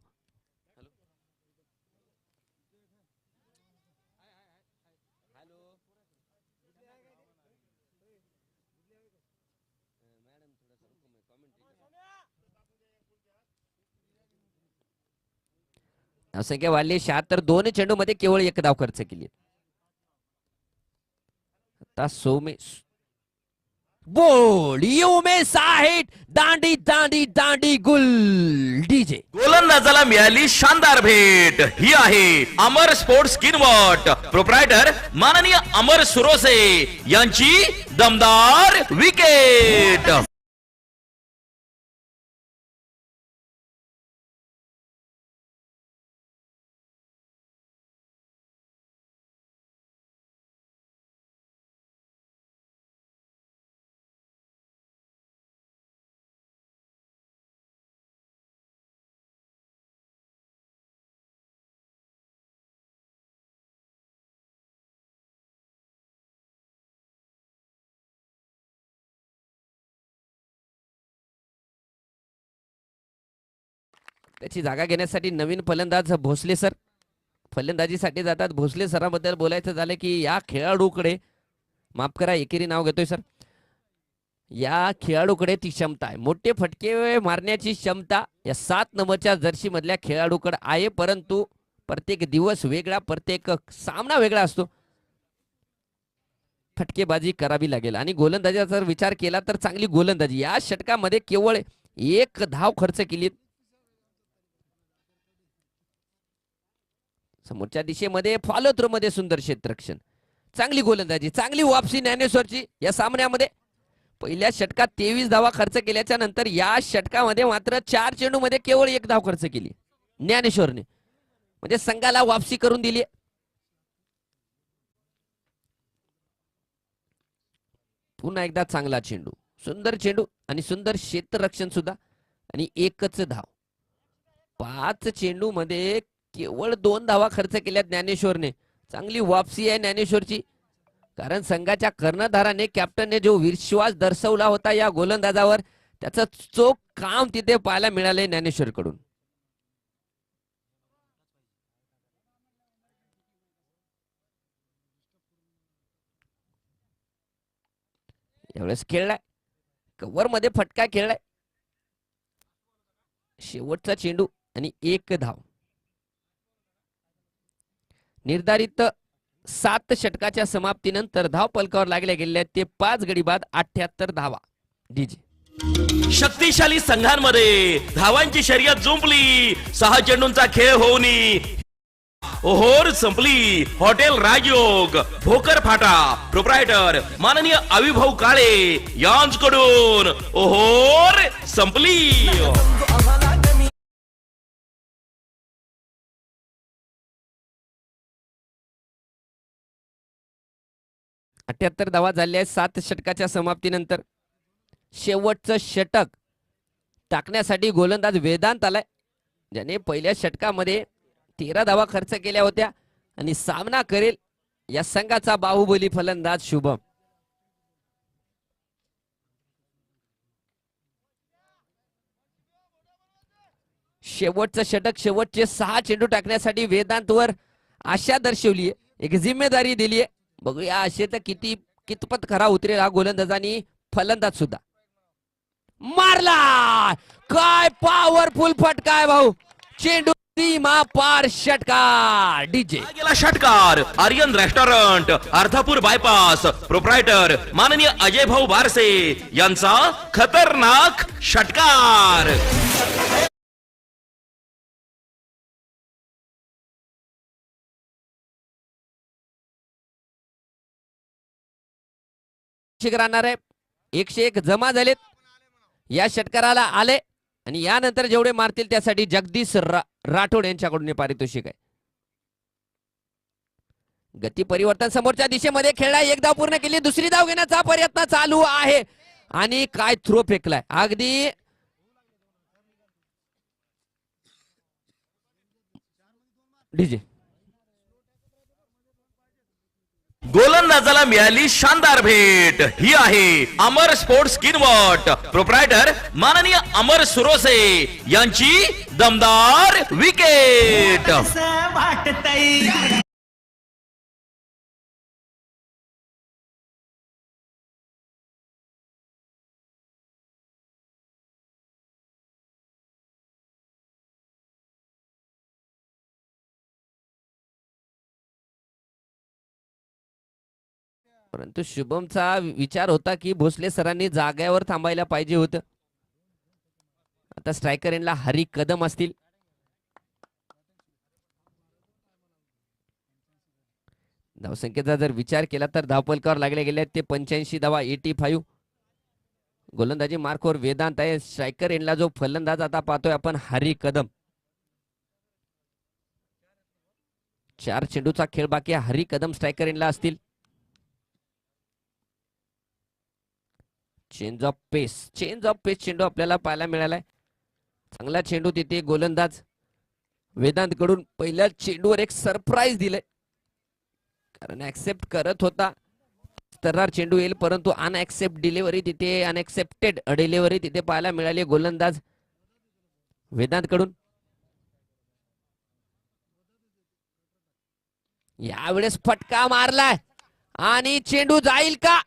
[SPEAKER 1] संख्या वाढली 76. 2 चेंडू मध्ये केवळ एक धाव खर्च केली. आता सोमेश बोल उमेश साहिट दांडी दांडी दांडी गुल डीजे.
[SPEAKER 2] गोलंदाजाला मिळाली शानदार भेट. ही आहे अमर स्पोर्ट्स स्किनवॉट प्रोप्रायटर माननीय अमर सुरोसे यांची दमदार विकेट.
[SPEAKER 1] त्याची जागा घेण्यासाठी नवीन फलंदाज भोसले सर फलंदाजीसाठी जातात. भोसले सरांबद्दल बोलायचं झालं की या खेळाडूकडे माफ करा एकेरी नाव घेतोय सर. या खेळाडूकडे ती क्षमता आहे. मोठे फटके मारण्याची क्षमता या 7 नंबरच्या जर्सी मधल्या खेळाडूकडे आहे. परंतु प्रत्येक दिवस वेगळा, प्रत्येक सामना वेगळा असतो. फटकेबाजी करावी लागेल. आणि गोलंदाजीचा जर विचार केला तर चांगली गोलंदाजी. या षटकामध्ये केवळ एक धाव खर्च केली. समोरच्या दिशेमध्ये फॉलो थ्रो मध्ये सुंदर क्षेत्ररक्षण. चांगली गोलंदाजी, चांगली वापसी ज्ञानेश्वरची या सामन्यामध्ये. पहिल्या षटकात 23 धावा खर्च केल्याच्या नंतर या षटकामध्ये मात्र 4 चेंडू मध्ये केवळ एक धाव खर्च केली ज्ञानेश्वरने. म्हणजे संघाला वापसी करून दिली. पुन्हा एकदा चांगला चेंडू, सुंदर चेंडू आणि सुंदर क्षेत्ररक्षण सुद्धा आणि एकच धाव. 5 चेंडू मध्ये केवळ 2 धावा खर्च केल्या ज्ञानेश्वरने. चांगली वापसी आहे ज्ञानेश्वरची. कारण संघाच्या कर्णधाराने कॅप्टनने जो विश्वास दर्शवला होता या गोलंदाजावर त्याचं चोख काम तिथे पाहायला मिळाले ज्ञानेश्वर कडून. यावेळेस खेळलाय कव्हर मध्ये फटका खेळलाय. शेवटचा चेंडू आणि एक धाव. निर्धारित 7 षटकाच्या समाप्तीनंतर धाव पलकावर लागल्या गेलेल्या ते 5 गडी बाद 78 धावा. डीजे.
[SPEAKER 2] शक्तिशाली संघांमध्ये धावांची शर्यत जुंपली. 6 चेंडूंचा खेळ होऊन ओहोर संपली. हॉटेल राजयोग भोकर फाटा प्रोप्रायटर माननीय अविभाऊ काळे यांच्याकडून ओहोर संपली.
[SPEAKER 1] 78 धावा झाल्या आहेत 7 षटकाच्या समाप्तीनंतर. शेवटचं षटक टाकण्यासाठी गोलंदाज वेदांत आलाय, ज्याने पहिल्या षटकामध्ये 13 धावा खर्च केल्या होत्या आणि सामना करेल या संघाचा बाहुबली फलंदाज शुभम. शेवटचं षटक, शेवटचे 6 चेंडू टाकण्यासाठी वेदांतवर आशा दर्शवली आहे, एक जिम्मेदारी दिली आहे. बघूया आशेचा कितपत खरा उतरेल हा गोलंदाज आणि फलंदाज सुद्धा. मारला, काय पॉवरफुल फटका आहे भाऊ. चेंडू सीमा पार षटकार. डीजे.
[SPEAKER 2] गेला षटकार. Aryan restaurant Ardhapur bypass proprietor माननीय अजय भाऊ बारसे यांचा खतरनाक षटकार.
[SPEAKER 1] षटकार राहणार आहे. 101 जमा झालेत. या षटकाराला आले आणि यानंतर जेवढे मारतील त्यासाठी जगदीश राठोड यांच्याकडून पारितोषिक आहे. गती परिवर्तन समोरच्या दिशेमध्ये खेळला. एक धाव पूर्ण केली. दुसरी धाव घेण्याचा प्रयत्न चालू आहे आणि काय थ्रो फेकलाय अगदी डीजे.
[SPEAKER 2] गोलंदाजाला मिळाली शानदार भेट. ही आहे अमर स्पोर्ट्स स्किनवॉट प्रोप्रायटर माननीय अमर सुरोसे यांची दमदार विकेट.
[SPEAKER 1] परंतु शुभमचा विचार होता की भोसले सरांनी जाग्यावर थांबायला पाहिजे होतं. आता स्ट्रायकर एंडला हरी कदम असतील. धावसंख्येचा जर विचार केला तर धावपलकावर लागले गेले ते 85 धावा 85. गोलंदाजी मार्कवर वेदांत आहे. स्ट्रायकर एंडला जो फलंदाज आता पाहतोय आपण हरी कदम. 4 चेंडूचा खेळ बाकी आहे. हरी कदम स्ट्रायकर एंडला असतील. चेंज ऑफ पेस चेंडू आपल्याला पाहायला मिळालाय. चांगला चेंडू तिथे गोलंदाज वेदांत कडून पहिल्या चेंडूवर एक सरप्राईज दिलंय. कारण ऍक्सेप्ट करत होता तर्रार चेंडू येईल परंतु अनएक्सेप्टेड डिलिव्हरी तिथे पाहायला मिळाली गोलंदाज वेदांत कडून. यावेळेस फटका मारलाय आणि चेंडू जाईल का?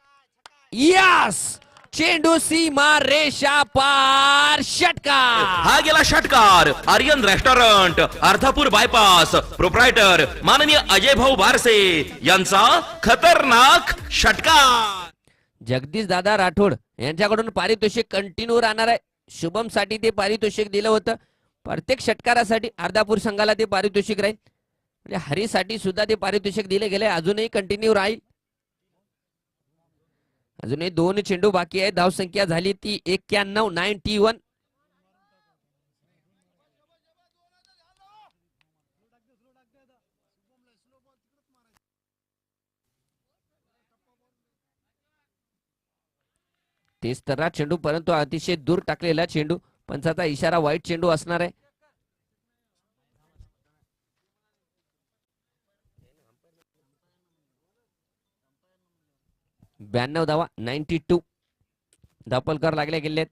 [SPEAKER 1] यस, चेंडू सीमा रेषा पार. षटकार.
[SPEAKER 2] हा गेला षटकार. Aryan restaurant Ardhapur bypass proprietor माननीय अजय भाऊ बारसे यांचा खतरनाक षटकार.
[SPEAKER 1] जगदीश दादा राठोड यांच्याकडून पारितोषिक कंटिन्यू राहणार आहे. शुभम साठी ते पारितोषिक दिलं होतं. प्रत्येक षटकारासाठी अर्धापूर संघाला ते पारितोषिक राहील. म्हणजे हरीसाठी सुद्धा ते पारितोषिक दिले गेले. अजूनही कंटिन्यू राहील. अजूनही 2 चेंडू बाकी आहे. धावसंख्या झाली ती 91. तेच तर चेंडू परंतु अतिशय दूर टाकलेला चेंडू. पंचाचा इशारा वाईट चेंडू असणार आहे. ब्याण्णव धावा 92 धावपलकार लागले गेलेत.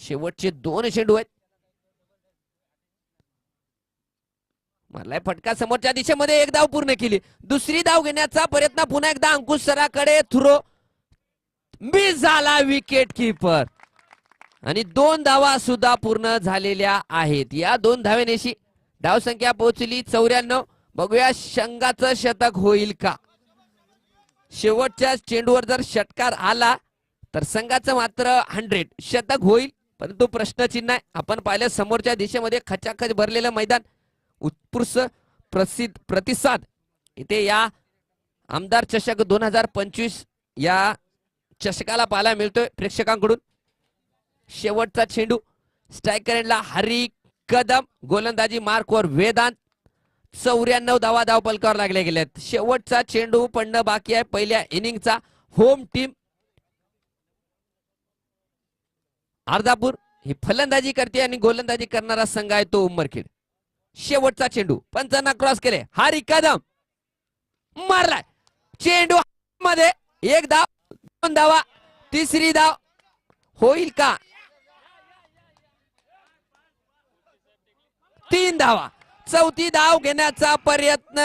[SPEAKER 1] शेवटचे 2 चेंडू आहेत. मारलाय फटका समोरच्या दिशेमध्ये. एक धाव पूर्ण केली. दुसरी धाव घेण्याचा प्रयत्न पुन्हा एकदा अंकुश सराकडे. थ्रो मिस झाला विकेट कीपर आणि 2 धावा सुद्धा पूर्ण झालेल्या आहेत. या 2 धावेनेशी धावसंख्या पोहोचली 94. बघूया संघाचं शतक होईल का? शेवटच्या चेंडूवर जर षटकार आला तर संघाचं मात्र 100 शतक होईल. परंतु प्रश्नचिन्ह आहे. आपण पाहिलं समोरच्या दिशेमध्ये खचाखच भरलेलं मैदान. उत्कृष्ट प्रतिसाद इथे या आमदार चषक 2025 या चषकाला पाहायला मिळतोय प्रेक्षकांकडून. शेवटचा चेंडू स्ट्रायकर एंडला हरी कदम. गोलंदाजी मार्कवर वेदांत. 94 धावा धावपलकावर लागले गेलेत. शेवटचा चेंडू पडणं बाकी आहे पहिल्या इनिंगचा. होम टीम अर्धापूर ही फलंदाजी करते आणि गोलंदाजी करणारा संघ आहे तो उमरखेड. शेवटचा चेंडू पंचांना क्रॉस केले. हरी कदम मारलाय चेंडू मध्ये. 1 धाव 2 धावा. तिसरी धाव होईल का? 3 धावा. चौथी धाव घेण्याचा प्रयत्न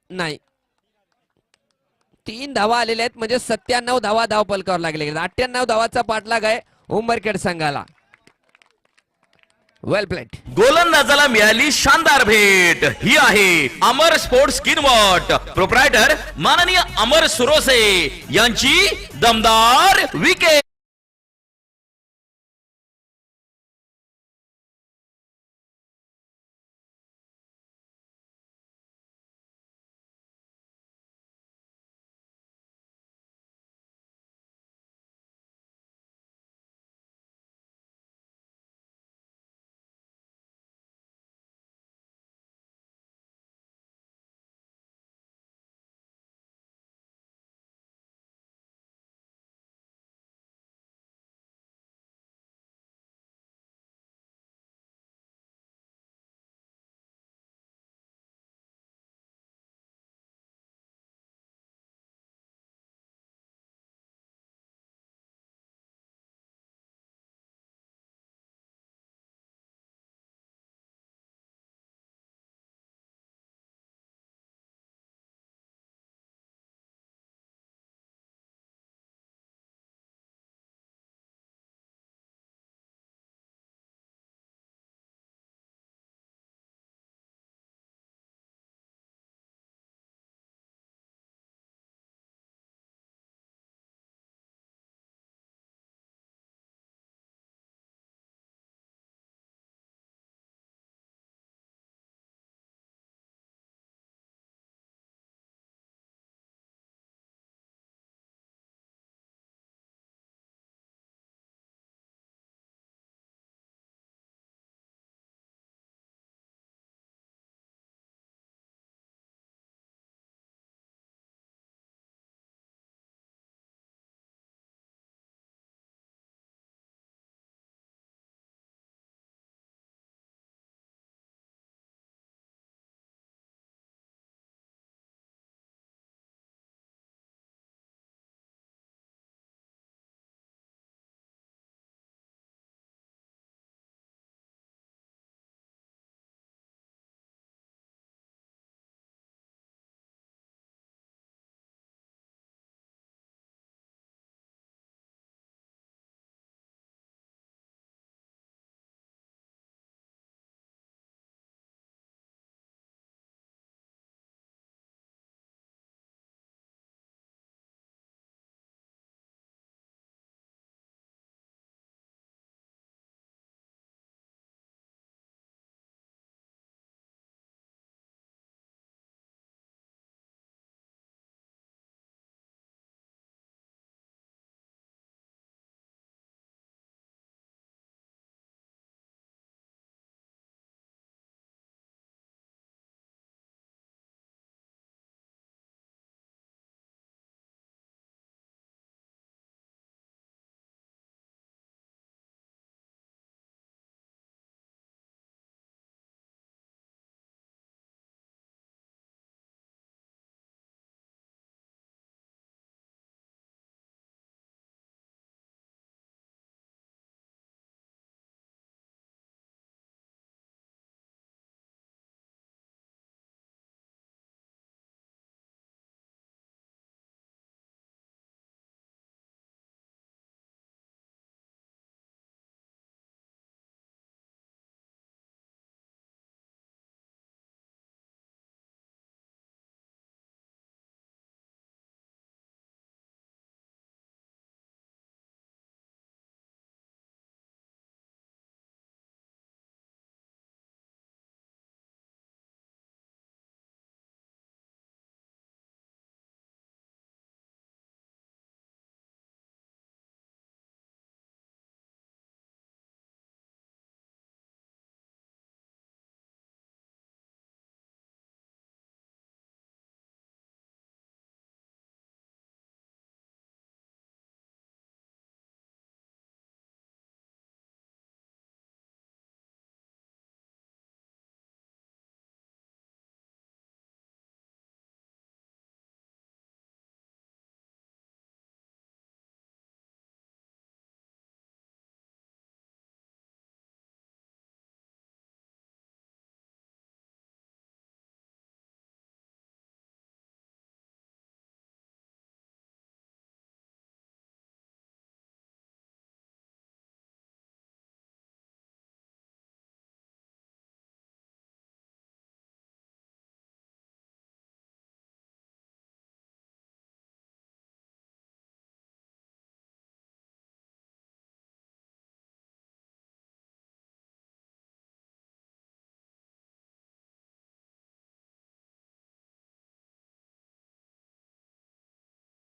[SPEAKER 1] नाही. 3 धावा आलेल्या आहेत म्हणजे 97 धावा धावपलकावर लागले. 98 धावाचा पाठलाग आहे उमरखेड संघाला. वेल प्लेड.
[SPEAKER 2] गोलंदाजाला मिळाली शानदार भेट. ही आहे अमर स्पोर्ट्स स्किनवॉट प्रोप्रायटर माननीय अमर सुरोसे यांची दमदार विकेट.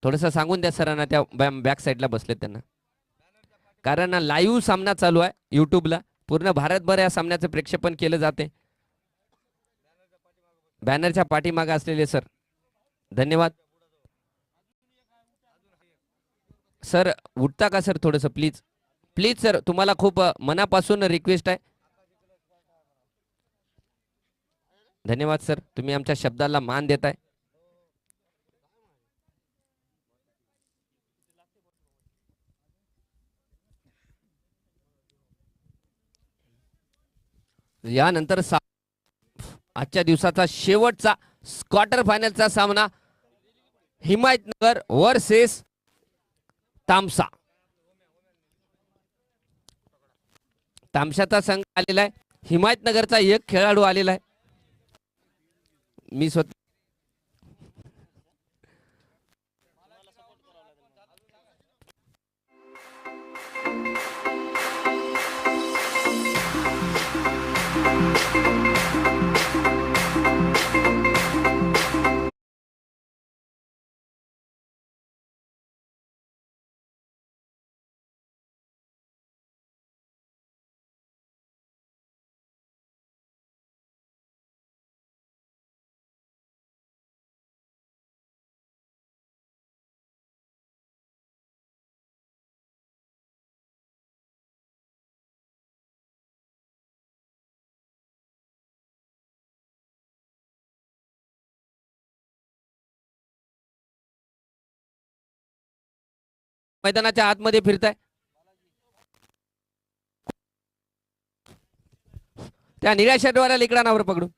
[SPEAKER 1] थोडस सांगून द्या सरांना, त्या बॅक साईडला बसलेत त्यांना, कारण लाईव्ह सामना चालू आहे युट्यूबला. पूर्ण भारतभर या सामन्याचं प्रेक्षेपण केलं जाते. बॅनरच्या पाठीमागे असलेले सर, धन्यवाद. सर उठता का सर थोडस, प्लीज प्लीज सर, तुम्हाला खूप मनापासून रिक्वेस्ट आहे. धन्यवाद सर, तुम्ही आमच्या शब्दाला मान देताय. यानंतर आजच्या दिवसाचा शेवटचा क्वार्टर फायनलचा सामना हिमायतनगर वर्सेस तामसा. तामशाचा संघ आलेला आहे, हिमायतनगरचा एक खेळाडू आलेला आहे. मी स्वतः मैदानाच्या आतमध्ये फिरताय. त्या निळ्या शर्टवाल्या लेकरांवर पकडून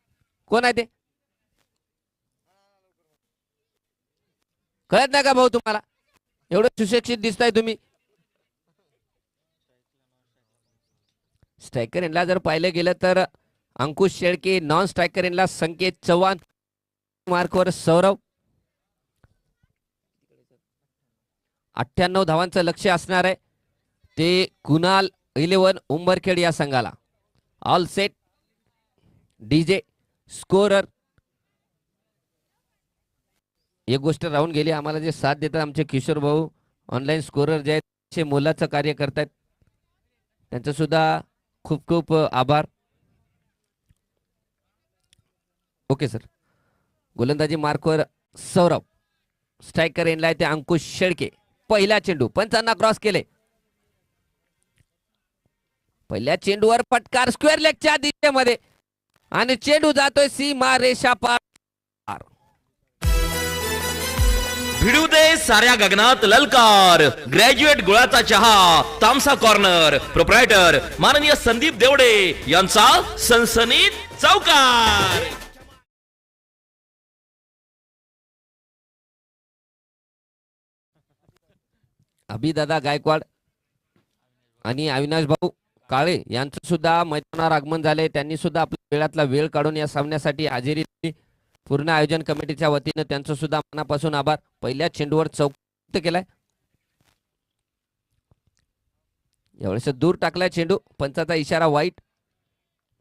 [SPEAKER 1] कोण आहे ते, कळत नाही का भाऊ तुम्हाला? एवढं सुशिक्षित दिसताय तुम्ही. स्ट्रायकर यांना जर पाहिलं गेलं तर अंकुश शेळके, नॉन स्ट्रायकर यांना संकेत चव्हाण, मार्कवर सौरव. 98 धावांचं लक्ष असणार आहे ते कुणाल 11 उंबरखेड या संघाला. All set, DJ, scorer. एक गोष्ट राहून गेली, आम्हाला जे साथ देतात आमचे किशोर भाऊ ऑनलाईन स्कोरर जे आहेत ते मोलाचं कार्य करतात, त्यांचं सुद्धा खूप खूप आभार. Okay sir. गोलंदाजी मार्कवर सौरभ, स्ट्रायकर एनलाय ते अंकुश शेळके. पहिला चेंडू पंचांना क्रॉस केले. पहिल्या चेंडूवर फटकार स्क्वेअर लेगच्या दिशेमध्ये आणि चेंडू जातोय सीमा रेषा पार.
[SPEAKER 2] भिडू दे साऱ्या गगनात ललकार. ग्रॅज्युएट गुळाचा चहा, तामसा कॉर्नर. प्रोप्रायटर माननीय संदीप देवडे यांचा सनसनीत चौकार.
[SPEAKER 1] अभिदादा गायकवाड आणि अविनाश भाऊ काळे यांचं सुद्धा मैदानावर आगमन झाले. त्यांनी सुद्धा आपल्या वेळातला वेळ काढून या सामन्यासाठी हजेरी दिली. पूर्ण आयोजन कमिटीच्या वतीनं त्यांचं सुद्धा मनापासून आभार. पहिल्या चेंडूवर चौकार केलाय, यावेळेस दूर टाकलाय चेंडू. पंचाचा इशारा वाईट.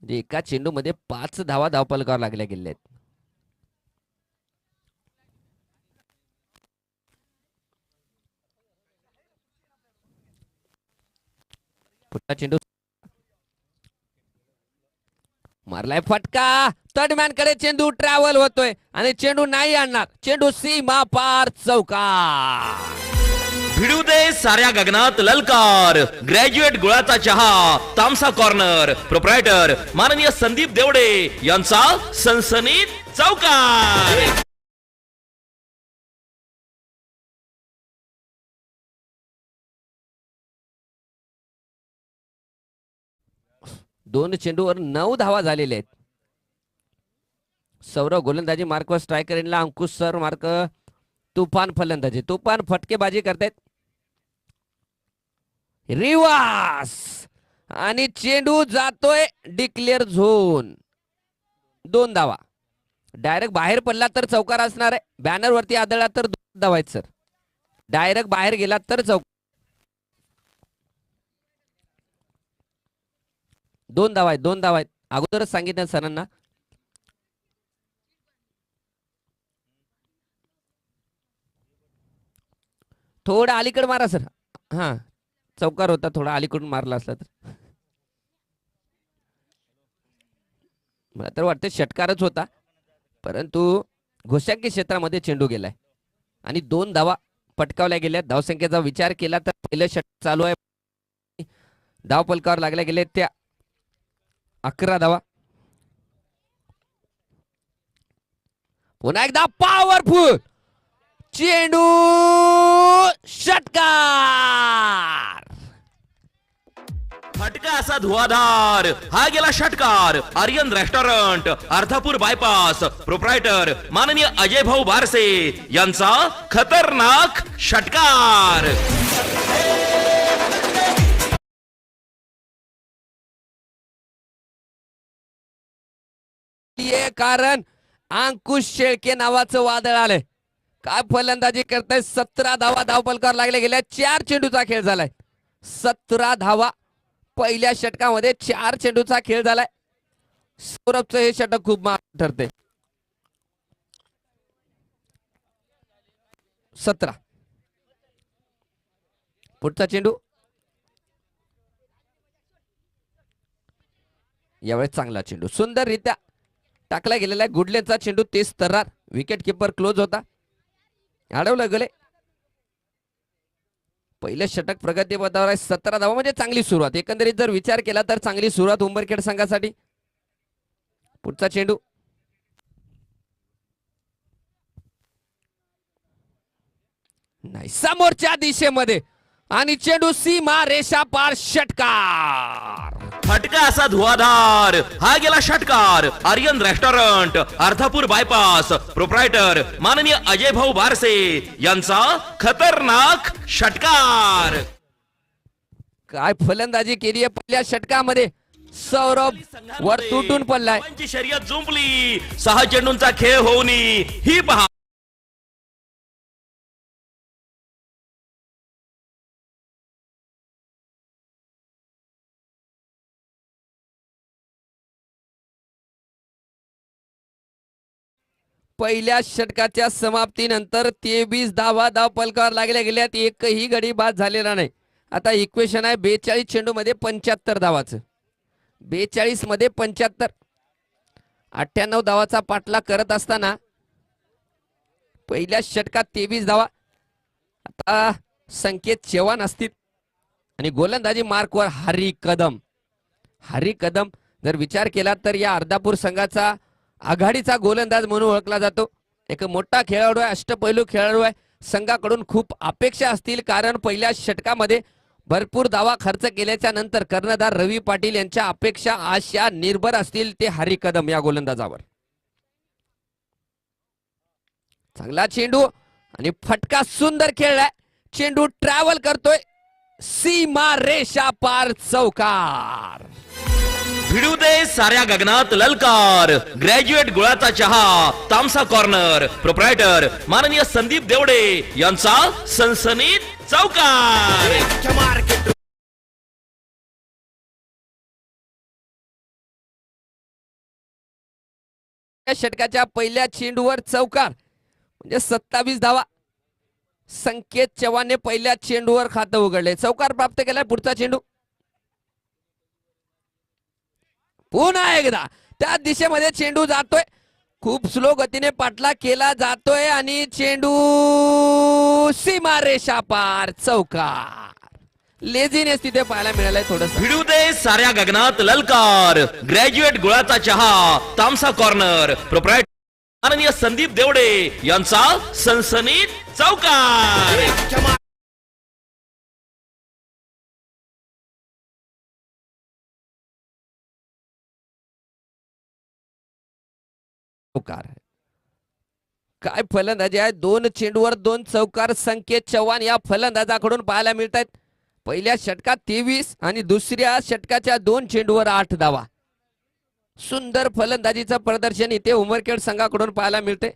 [SPEAKER 1] म्हणजे एका चेंडू मध्ये 5 धावा धावपलकावर लागल्या गेल्या आहेत. पुढचा चेंडू मारलाय फटका. थर्डमॅन कडे चेंडू ट्रॅव्हल होतोय आणि चेंडू नाही आणणार. चेंडू सीमा पार चौकार.
[SPEAKER 2] भिडू दे साऱ्या गगनात ललकार. ग्रॅज्युएट गुळाचा चहा, तामसा कॉर्नर. प्रोप्रायटर माननीय संदीप देवडे यांचा सनसनीत चौकार.
[SPEAKER 1] दोन चेंडूवर 9 धावा झालेल्या आहेत. सौरव गोलंदाजी मार्कवर, स्ट्रायकर इनला अंकुश सर मार्क. तुफान फलंदाजी, तुफान फटकेबाजी करतायत. रिवास आणि चेंडू जातोय डिक्लेअर झोन. 2 धावा. डायरेक्ट बाहेर पडला तर चौकार असणार आहे. बॅनर वरती आदळला तर 2 धावा आहेत सर. डायरेक्ट बाहेर गेला तर चौकार. 2 धावा आहेत, 2 धावा आहेत. अगोदरच सांगितलं सरांना. थोडा अलीकडे मारा सर. हा, चौकार होता, थोडा अलीकडून मारला असला तर. मला तर वाटतं षटकारच होता, परंतु घोषांकी क्षेत्रामध्ये चेंडू गेलाय आणि 2 धावा पटकावल्या गेल्या. धावसंख्येचा विचार केला तर पहिलं षटक चालू आहे, धाव फलकावर लागल्या गेले त्या 11 धावा. पुन्हा एकदा पॉवरफुल चेंडू, षटकार.
[SPEAKER 2] फटका असा धुवाधार, हा गेला षटकार. Aryan restaurant, Ardhapur bypass, proprietor माननीय अजय भाऊ बारसे यांचा खतरनाक षटकार.
[SPEAKER 1] कारण अंकुश शेळके नावाचं वादळ आलंय. काय फलंदाजी करताय. 17 धावा धाव फलकावर लागल्या गेल्या. 4 चेंडूचा खेळ झालाय. 17 धावा पहिल्या षटकामध्ये 4 चेंडूचा खेळ झालाय. सौरभचं हे षटक खूप महत्त्वाचं ठरते. 17. पुढचा चेंडू यावेळेस चांगला चेंडू सुंदररित्या टाकला गेलेला आहे. गुडलेचा चेंडू तेज तर्रार. विकेट किपर क्लोज होता, अडवलं गेले. पहिलं षटक प्रगतीपथावर आहे. 17 धावा म्हणजे चांगली सुरुवात. एकंदरीत जर विचार केला तर चांगली सुरुवात उंबरखेड संघासाठी. पुढचा चेंडू नाही, समोरच्या दिशेमध्ये आणि चेंडू सीमा रेषा पार, षटकार.
[SPEAKER 2] फटका असा धुवाधार, हा गेला षटकार. Aryan restaurant, Ardhapur bypass, proprietor माननीय अजय भाऊ बारसे यांचा खतरनाक षटकार.
[SPEAKER 1] काय फलंदाजी केली आहे पहिल्या षटकामध्ये. सौरभ वर तुटून पडलाय.
[SPEAKER 2] शर्यत जुंपली. 6 चेंडूंचा खेळ होऊन ही पहा.
[SPEAKER 1] पहिल्या षटकाच्या समाप्तीनंतर 23 धावा धाव फलकावर लागल्या गेल्यात. एकही गडी बाद झालेला नाही. आता इक्वेशन आहे 42 चेंडू मध्ये 75 धावाचं. 42 मध्ये 75, 98 धावाचा पाठलाग करत असताना पहिल्या षटकात 23 धावा. आता संकेत चव्हाण असतील आणि गोलंदाजी मार्कवर हरी कदम. हरी कदम जर विचार केला तर या अर्धापूर संघाचा आघाडीचा गोलंदाज म्हणून ओळखला जातो. एक मोठा खेळाडू आहे, अष्टपैलू खेळाडू आहे. संघाकडून खूप अपेक्षा असतील, कारण पहिल्या षटकामध्ये भरपूर धावा खर्च केल्याच्या नंतर कर्णधार रवी पाटील यांच्या अपेक्षा आशा निर्भर असतील ते हरी कदम या गोलंदाजावर. चांगला चेंडू आणि फटका सुंदर खेळलाय. चेंडू ट्रॅव्हल करतोय सीमा रेषा पार, चौकार.
[SPEAKER 2] भिडू दे साऱ्या गगनात ललकार. ग्रॅज्युएट गुळाचा चहा, तामसा कॉर्नर, प्रोप्रायटर माननीय संदीप देवडे यांचा सनसनीत चौकार.
[SPEAKER 1] षटकाच्या पहिल्या चेंडूवर चौकार म्हणजे 27 धावा. संकेत चव्हाणने पहिल्या चेंडूवर खातं उघडले, चौकार प्राप्त केलाय. पुढचा चेंडू पुन्हा एकदा त्या दिशेमध्ये चेंडू जातोय. खूप स्लो गतीने पाठलाग केला जातोय आणि चेंडू सीमा रेषा पार, चौकार. लेझीनेस तिथे पाहायला मिळालाय थोडस.
[SPEAKER 2] भिडू दे साऱ्या गगनात ललकार. ग्रॅज्युएट गुळाचा चहा, तामसा कॉर्नर, प्रोप्रायटर माननीय संदीप देवडे यांचा सनसनीत चौकार.
[SPEAKER 1] चौकार. काय फलंदाजी आहे. 2 चेंडूवर 2 चौकार संकेत चव्हाण या फलंदाजाकडून पाहायला मिळत आहेत. पहिल्या षटकात 23 आणि दुसऱ्या षटकाच्या 2 चेंडूवर 8 धावा. सुंदर फलंदाजीचं प्रदर्शन इथे उमरखेड संघाकडून पाहायला मिळते.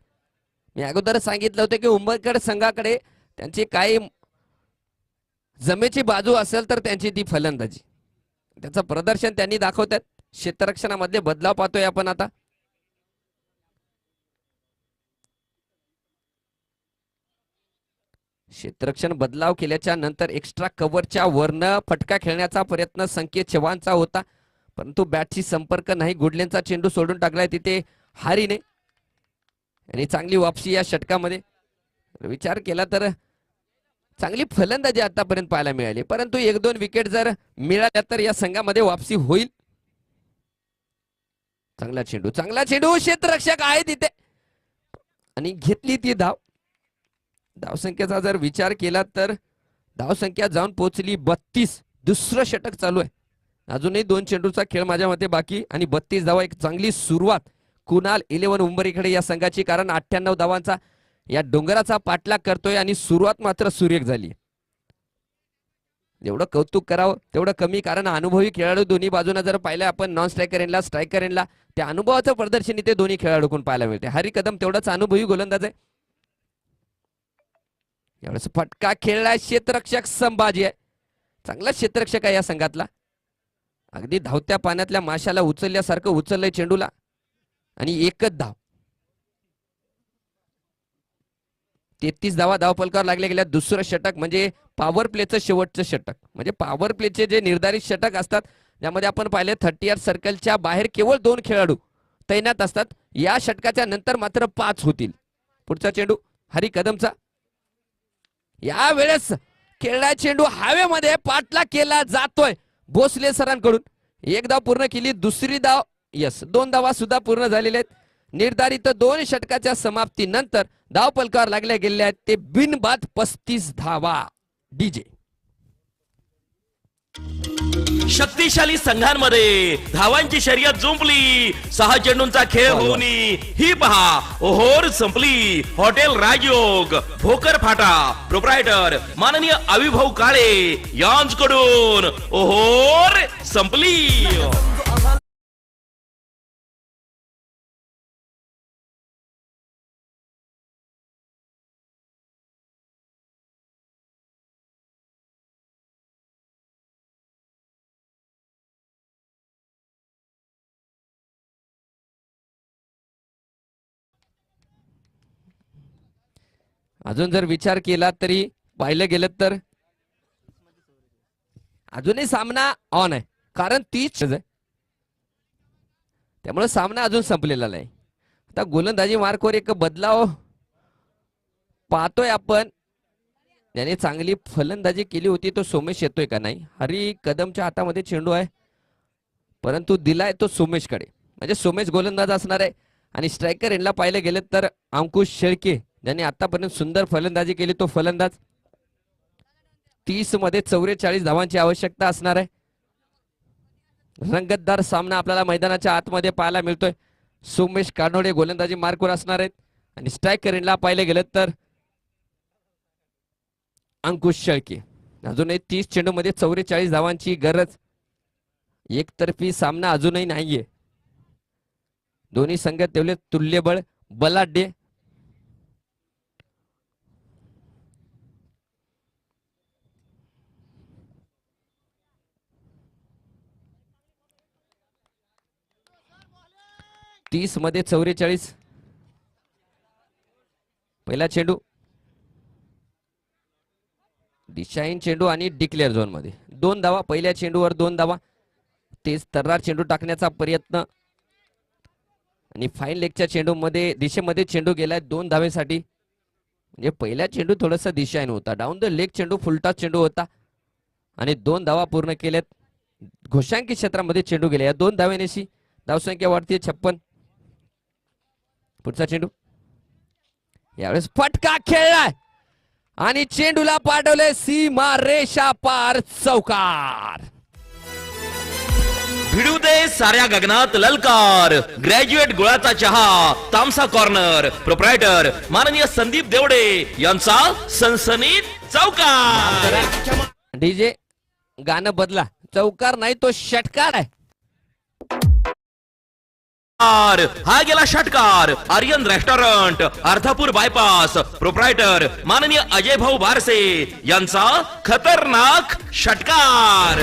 [SPEAKER 1] मी अगोदर सांगितलं होतं की उमरखेड संघाकडे त्यांची काही जमेची बाजू असेल तर त्यांची ती फलंदाजी, त्याचं प्रदर्शन त्यांनी दाखवतात. क्षेत्ररक्षणामध्ये बदलाव पाहतोय आपण आता. क्षेत्ररक्षण बदलाव केल्याच्या नंतर एक्स्ट्रा कव्हरच्या वरनं फटका खेळण्याचा प्रयत्न संकेत चव्हाणचा होता, परंतु बॅटशी संपर्क नाही. गुडलेनचा चेंडू सोडून टाकलाय तिथे हारीने आणि चांगली वापसी या षटकामध्ये. विचार केला तर चांगली फलंदाजी आतापर्यंत पाहायला मिळाली, परंतु 1-2 विकेट जर मिळाल्या तर या संघामध्ये वापसी होईल. चांगला चेंडू क्षेत्ररक्षक आहे तिथे आणि घेतली ती धाव. धावसंख्येचा जर विचार केला तर धावसंख्या जाऊन पोहोचली 32. दुसरं षटक चालू आहे, अजूनही 2 चेंडूचा खेळ माझ्या मते बाकी आणि 32 धावा. एक चांगली सुरुवात कुणाल 11 उंबरीकडे या संघाची, कारण 98 धावांचा या डोंगराचा पाठलाग करतोय आणि सुरुवात मात्र सुरेख झाली. एवढं कौतुक करावं तेवढं कमी, कारण अनुभवी खेळाडू दोन्ही बाजूने जर पाहिलं आपण, नॉन स्ट्रायकर एंडला स्ट्रायकर एंडला, त्या अनुभवाचं प्रदर्शन इथे दोन्ही खेळाडूकडून पाहायला मिळते. हरी कदम तेवढाच अनुभवी गोलंदाज आहे. यावेळेस फटका खेळलाय क्षेत्ररक्षक संभाजी आहे, चांगला क्षेत्ररक्षक आहे या संघातला. अगदी धावत्या पाण्यातल्या माशाला उचलल्यासारखं उचललंय चेंडूला आणि एकच धाव. 33 धावा धावफलकावर लागले गेल्या. दुसरं षटक म्हणजे पॉवर प्लेचं शेवटचं षटक, म्हणजे पॉवर प्लेचे जे निर्धारित षटक असतात ज्यामध्ये आपण पाहिले 30 यार्ड सर्कलच्या बाहेर केवळ 2 खेळाडू तैनात असतात. या षटकाच्या नंतर मात्र 5 होतील. पुढचा चेंडू हरी कदमचा. यावेळेस खेळला चेंडू हवेमध्ये पाठला केला जातोय भोसले सरांकडून. 1 धाव पूर्ण केली, दुसरी धाव 2 धावा सुद्धा पूर्ण झालेल्या आहेत. निर्धारित 2 षटकाच्या समाप्तीनंतर धाव फलकावर लागल्या गेलेल्या आहेत ते बिनबाद 35 धावा. डीजे
[SPEAKER 2] शक्तिशाली संघांमध्ये धावांची शर्यत जुंपली. 6 चेंडूंचा खेळ होऊन ही पहा ओहोर संपली. हॉटेल राजयोग भोकर फाटा प्रोप्रायटर माननीय अविभाऊ काळे यांच्याकडून ओहोर संपली.
[SPEAKER 1] अजून जर विचार केला तरी पाहिलं गेलं तर अजूनही सामना ऑन आहे, कारण 30 आहे, त्यामुळे सामना अजून संपलेला नाही. आता गोलंदाजी मार्कवर एक बदलाव पाहतोय आपण. याने चांगली फलंदाजी केली होती, तो सोमेश येतोय का नाही. हरी कदमच्या हातामध्ये चेंडू आहे, परंतु दिलाय तो सोमेशकडे, म्हणजे सोमेश गोलंदाज असणार आहे. आणि स्ट्रायकर एंडला पाहिलं गेलं तर अंकुश शेळके ज्यांनी आतापर्यंत सुंदर फलंदाजी केली तो फलंदाज. 30 मध्ये 44 धावांची आवश्यकता असणार आहे. रंगतदार सामना आपल्याला मैदानाच्या आतमध्ये पाहायला मिळतोय. सोमेश कानोडे गोलंदाजी मार्कवर असणार आहेत आणि स्ट्रायकर एंडला पाहिलं गेलं तर अंकुश शेळके. अजूनही 30 चेंडू मध्ये 44 धावांची गरज. एकतर्फी सामना अजूनही नाहीये. दोन्ही संघ तेवढे तुल्यबळ बलाढ्य. तीस मध्ये 44. पहिला चेंडू दिशाहीन चेंडू आणि डिक्लेअर झोन मध्ये 2 धावा. पहिल्या चेंडूवर 2 धावा. तेच तर्रार चेंडू टाकण्याचा प्रयत्न आणि फाईन लेगच्या चेंडू मध्ये दिशेमध्ये चेंडू गेलाय 2 धावेसाठी. म्हणजे पहिला चेंडू थोडासा दिशाहीन होता, डाऊन द लेग चेंडू फुलटॉस चेंडू होता आणि 2 धावा पूर्ण केल्यात. घोषांकित क्षेत्रामध्ये चेंडू गेले. या 2 धावेनेशी धावसंख्या वाढते 56. पुढचा चेंडू यावेळेस फटका खेळलाय आणि चेंडूला पाठवले सीमा रेषा पार चौकार.
[SPEAKER 2] भिडू दे साऱ्या गगनात ललकार. ग्रॅज्युएट गुळाचा चहा तामसा कॉर्नर प्रोप्रायटर माननीय संदीप देवडे यांचा सनसनीत चौकार.
[SPEAKER 1] डीजे गाणं बदला, चौकार नाही तो षटकार आहे.
[SPEAKER 2] हा गेला षटकार. Aryan restaurant Ardhapur bypass proprietor माननीय अजय भाऊ बारसे यांचा खतरनाक षटकार.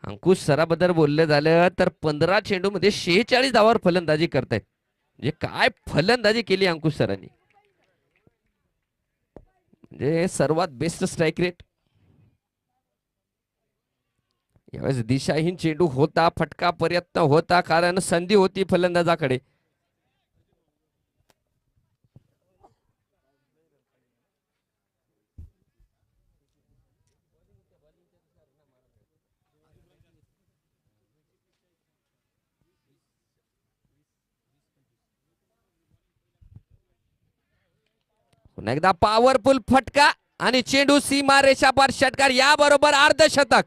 [SPEAKER 1] अंकुश सराबद्दल बोललं झालं तर 15 चेंडूमध्ये 46 धावावर फलंदाजी करतायत. म्हणजे काय फलंदाजी केली अंकुश सरांनी. म्हणजे सर्वात बेस्ट स्ट्राईक रेट. यावेळेस दिशाहीन चेंडू होता, फटका प्रयत्न होता, कारण संधी होती फलंदाजाकडे. पुन्हा एकदा पॉवरफुल फटका आणि चेंडू सीमा रेषापार षटकार, याबरोबर अर्धशतक.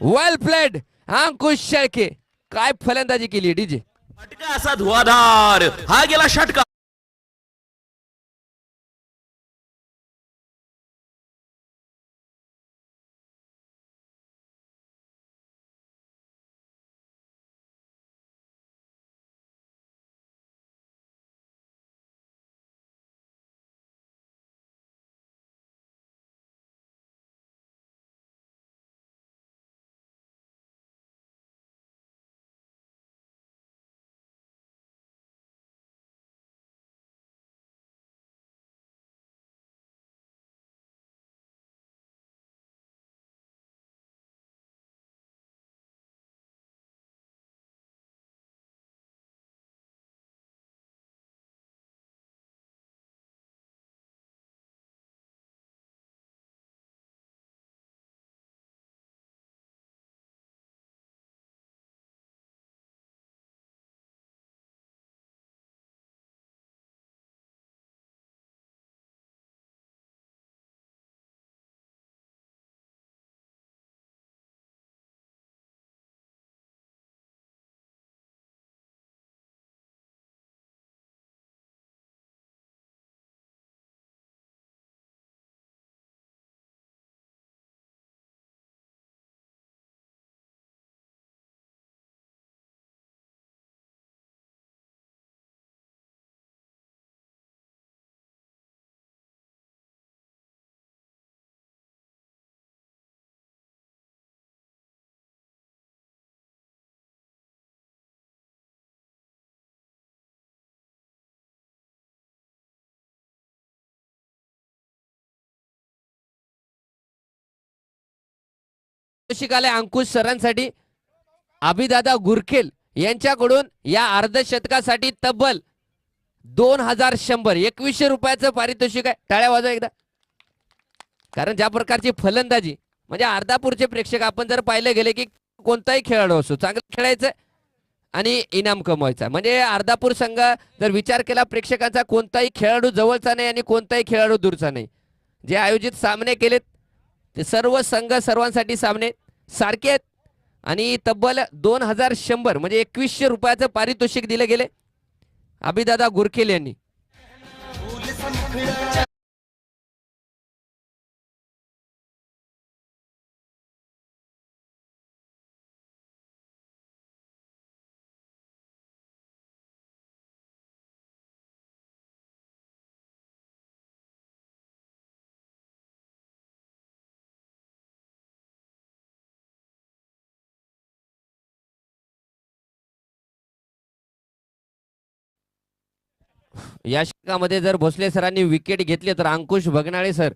[SPEAKER 1] वेल प्लेड अंकुश शेळके. काय फलंदाजी केली डीजे.
[SPEAKER 2] फटका असा धुवाधार, हा गेला षटकार.
[SPEAKER 1] शिकाले अंकुश सरांसाठी अभिदादा गुरखेल यांच्याकडून या अर्धशतकासाठी तब्बल 2100 2100 रुपयाचं पारितोषिक आहे. टाळ्या वाजवा एकदा. कारण ज्या प्रकारची फलंदाजी, म्हणजे अर्धापूरचे प्रेक्षक आपण जर पाहिले गेले की कोणताही खेळाडू असो चांगलं खेळायचं आणि इनाम कमवायचा. म्हणजे अर्धापूर संघ जर विचार केला प्रेक्षकांचा, कोणताही खेळाडू जवळचा नाही आणि कोणताही खेळाडू दूरचा नाही. जे आयोजित सामने केलेत ते सर्व संघ सर्वांसाठी सामने सारखे आहेत आणि तब्बल 2100 म्हणजे 2100 रुपयाचं पारितोषिक दिले गेले अभिदादा गुरखेल यांनी. या षटकामध्ये जर भोसले सरांनी विकेट घेतली तर अंकुश भगनाळे सर,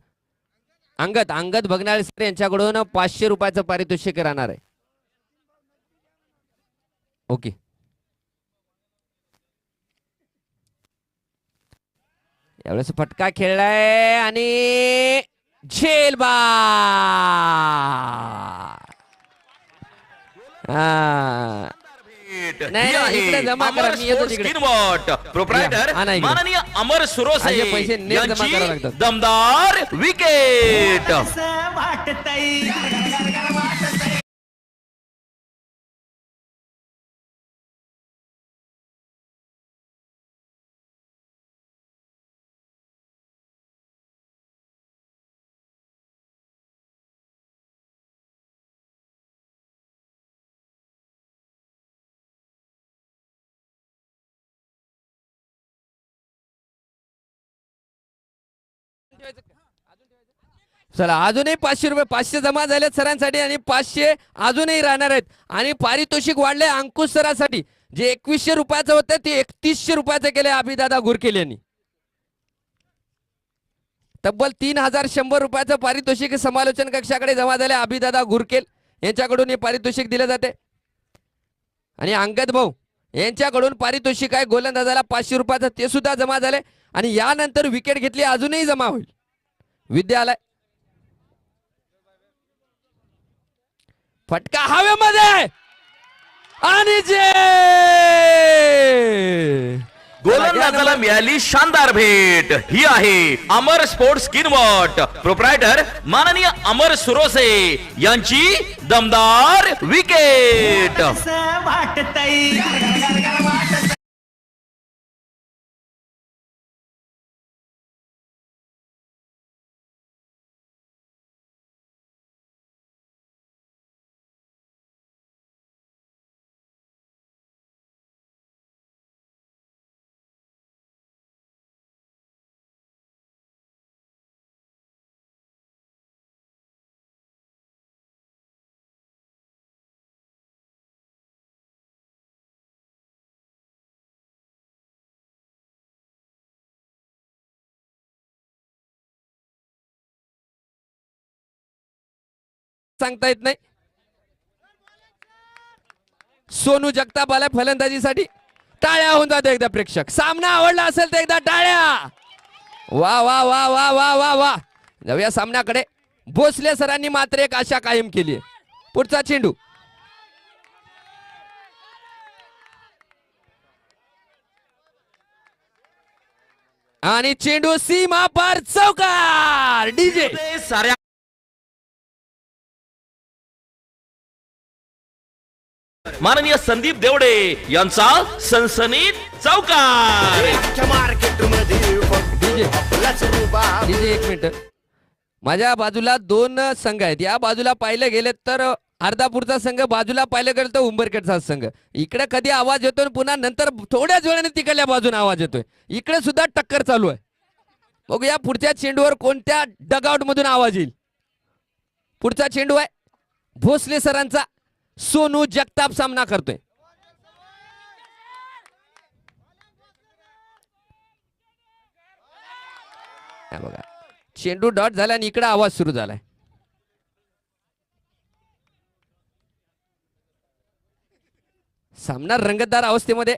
[SPEAKER 1] अंगद भगनाळे सर यांच्याकडून 500 रुपयाचं पारितोषिक राहणार आहे. ओके. यावेळेस फटका खेळलाय आणि झेलबाद. नाही, इकडे जमा करा, मी येतो तिकडे.
[SPEAKER 2] प्रोप्रायटर
[SPEAKER 1] हा, नाही,
[SPEAKER 2] माननीय अमर सुरोसे
[SPEAKER 1] असे पैसे नेट जमा करावे
[SPEAKER 2] यांची
[SPEAKER 1] लागतात.
[SPEAKER 2] दमदार विकेट.
[SPEAKER 1] चला अजूनही 500 रुपये 500 जमा झालेत सरांसाठी आणि 500 अजूनही राहणार आहेत आणि पारितोषिक वाढले अंकुश सरांसाठी. जे 2100 रुपयाचं होतं ते 3100 रुपयाचं केले अभिदादा गुरकेल यांनी. तब्बल 3100 रुपयाचं पारितोषिक समालोचन कक्षाकडे जमा झाले. अभिदादा गुरकेल यांच्याकडून हे पारितोषिक दिले जाते आणि अंगद भाऊ यांच्याकडून पारितोषिक आहे गोलंदाजाला 500 रुपयाचं ते सुद्धा जमा झाले आणि यानंतर विकेट घेतली अजूनही जमा होईल. विद्यालय फटका हवेमध्ये आणि जे
[SPEAKER 2] गोलंदाजाला मिळाली शानदार भेट. ही आहे अमर स्पोर्ट्स स्किनवॉट प्रोप्रायटर माननीय अमर सुरोसे यांची दमदार विकेट.
[SPEAKER 1] सांगता येत नाही. सोनू जगताप आला फलंदाजीसाठी. टाळ्या होऊन जाते एकदा प्रेक्षक. सामना आवडला असेल तर एकदा टाळ्या. वा वा वा वा वा वा वा. जाऊया सामन्याकडे. भोसले सरांनी मात्र एक आशा कायम केली आहे. पुढचा चेंडू आणि चेंडू सीमा पार चौकार. डीजे
[SPEAKER 2] साऱ्या माननीय संदीप देवडे यांचा सनसनीत चौकार.
[SPEAKER 1] डीजे एक मिनिट. माझ्या बाजूला दोन संघ आहेत. या बाजूला पाहिलं गेले तर अर्धापूरचा संघ, बाजूला पाहिलं गेलं तर उंबरखेडचा संघ. इकडे कधी आवाज येतोय पुन्हा नंतर थोड्याच वेळाने तिकडल्या बाजूने आवाज येतोय. इकडे सुद्धा टक्कर चालू आहे. बघूया पुढच्या चेंडूवर कोणत्या डगआउट मधून आवाज येईल. पुढचा चेंडू आहे भोसले सरांचा. सोनू जगताप सामना करतोय. बघा चेंडू डॉट झाला आणि इकडे आवाज सुरू झालाय. सामना रंगतदार अवस्थेमध्ये.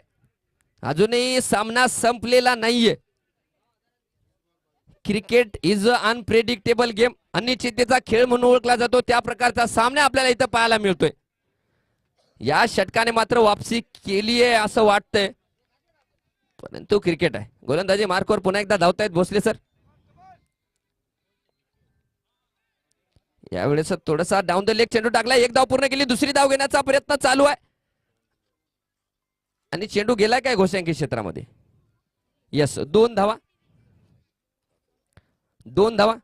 [SPEAKER 1] अजूनही सामना संपलेला नाहीये. Cricket is a unpredictable game. अनिश्चिततेचा खेळ म्हणून ओळखला जातो. त्या प्रकारचा सामना आपल्याला इथं पाहायला मिळतोय. या षटकाने मात्र वापसी केली आहे असं वाटतंय, परंतु क्रिकेट आहे. गोलंदाजी मार्कवर पुन्हा एकदा धावतायत भोसले सर. यावेळेस थोडासा डाऊन द लेग चेंडू टाकला. एक धाव पूर्ण केली. दुसरी धाव घेण्याचा प्रयत्न चालू आहे आणि चेंडू गेलाय काय घोषांकी क्षेत्रामध्ये. यस, 2 धावा. 2 धावा.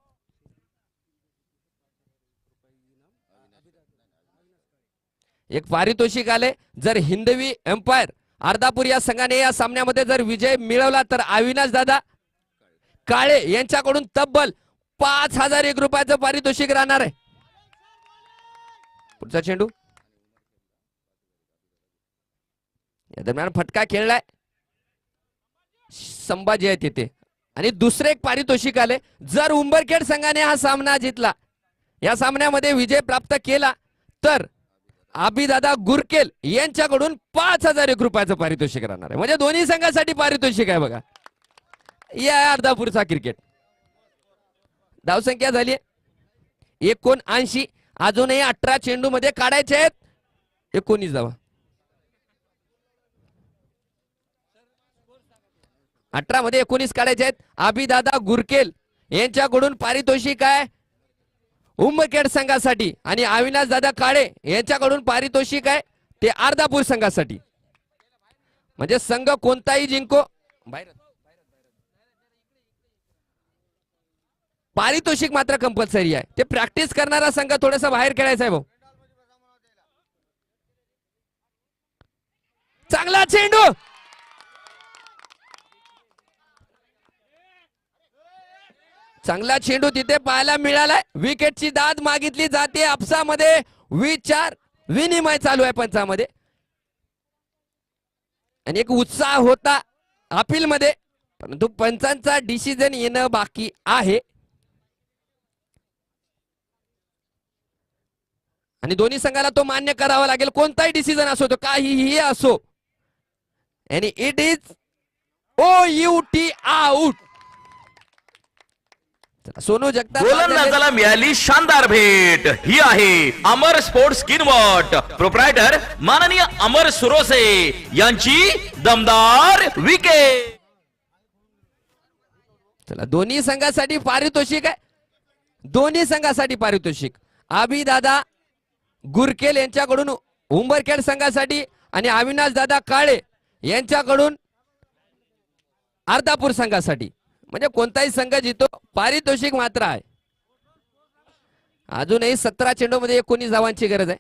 [SPEAKER 1] एक पारितोषिक आले. जर हिंदवी एम्पायर अर्धापूर या संघाने या सामन्यामध्ये जर विजय मिळवला तर अविनाश दादा काळे यांच्याकडून तब्बल 5001 रुपयाचं पारितोषिक राहणार आहे. पुढचा चेंडू या दरम्यान फटका खेळलाय. संभाजी आहे तिथे आणि दुसरे एक पारितोषिक आले. जर उंबरखेड संघाने हा सामना जिंकला, या सामन्यामध्ये विजय प्राप्त केला तर अभिदादा गुरकेल यांच्याकडून 5001 रुपयाचं पारितोषिक राहणार आहे. म्हणजे दोन्ही संघासाठी पारितोषिक आहे. बघा या अर्धापूरचा क्रिकेट. धावसंख्या झाली 79. अजूनही 18 चेंडू मध्ये काढायचे आहेत. 19 धावा. 18 मध्ये 19 काढायचे आहेत. अभिदादा गुरकेल यांच्याकडून पारितोषिक आहे उंबरखेड संघासाठी आणि अविनाश दादा काळे यांच्याकडून पारितोषिक आहे ते अर्धापूर संघासाठी. म्हणजे संघ कोणताही जिंको, बाहेर पारितोषिक मात्र कंपल्सरी आहे. ते प्रॅक्टिस करणारा संघ थोडासा बाहेर खेळायचा आहे भाऊ. चांगला चेंडू. चांगला चेंडू तिथे पाहायला मिळालाय. विकेटची दाद मागितली जाते. आपसामध्ये विचार विनिमय चालू आहे पंचामध्ये आणि एक उत्साह होता अपील मध्ये, परंतु पंचांचा डिसिजन येणं बाकी आहे. आणि दोन्ही संघाला तो मान्य करावा लागेल. कोणताही डिसिजन असो तो काहीही असो. आणि it is OUT out. Sonu Jagtap
[SPEAKER 2] गोलंदाजाला मिळाली शानदार भेट. ही आहे अमर स्पोर्ट्स किनवट प्रोप्रायटर माननीय अमर सुरोसे यांची दमदार विकेट.
[SPEAKER 1] चला दोन्ही संघासाठी पारितोषिक आहे. दोन्ही संघासाठी पारितोषिक दादा गुरकेल यांच्याकडून उंबरखेड संघासाठी आणि अविनाश दादा काळे यांच्याकडून अर्धापूर संघासाठी. म्हणजे कोणताही संघ जितो पारितोषिक मात्र आहे. अजूनही 17 चेंडू मध्ये 19 धावांची गरज आहे.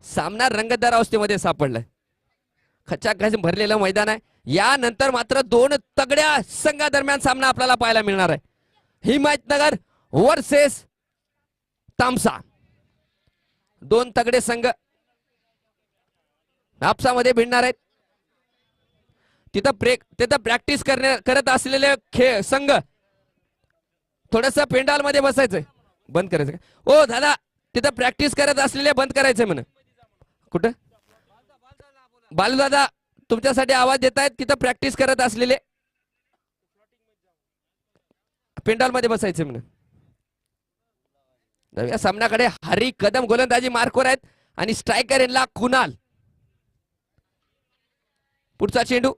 [SPEAKER 1] सामना रंगतदार अवस्थेमध्ये सापडलाय. खचाखच भरलेलं मैदान आहे. यानंतर मात्र दोन तगड्या संघादरम्यान सामना आपल्याला पाहायला मिळणार आहे. हिमायतनगर वर्सेस तामसा. दोन तगडे संघ आपसामध्ये भिडणार आहेत. तिथं प्रॅक्टिस करत असलेले संघ थोडस पेंडाल मध्ये बसायचंय. बंद करायचं. ओ दादा तिथं प्रॅक्टिस करत असलेले बंद करायचंय म्हण. कुठं बालू दादा तुमच्यासाठी आवाज देत आहेत. तिथं प्रॅक्टिस करत असलेले पेंडाल मध्ये बसायचे म्हण. या सामन्याकडे हरी कदम गोलंदाजी मार्कवर आहेत आणि स्ट्रायकर यांना कुणाल. पुढचा चेंडू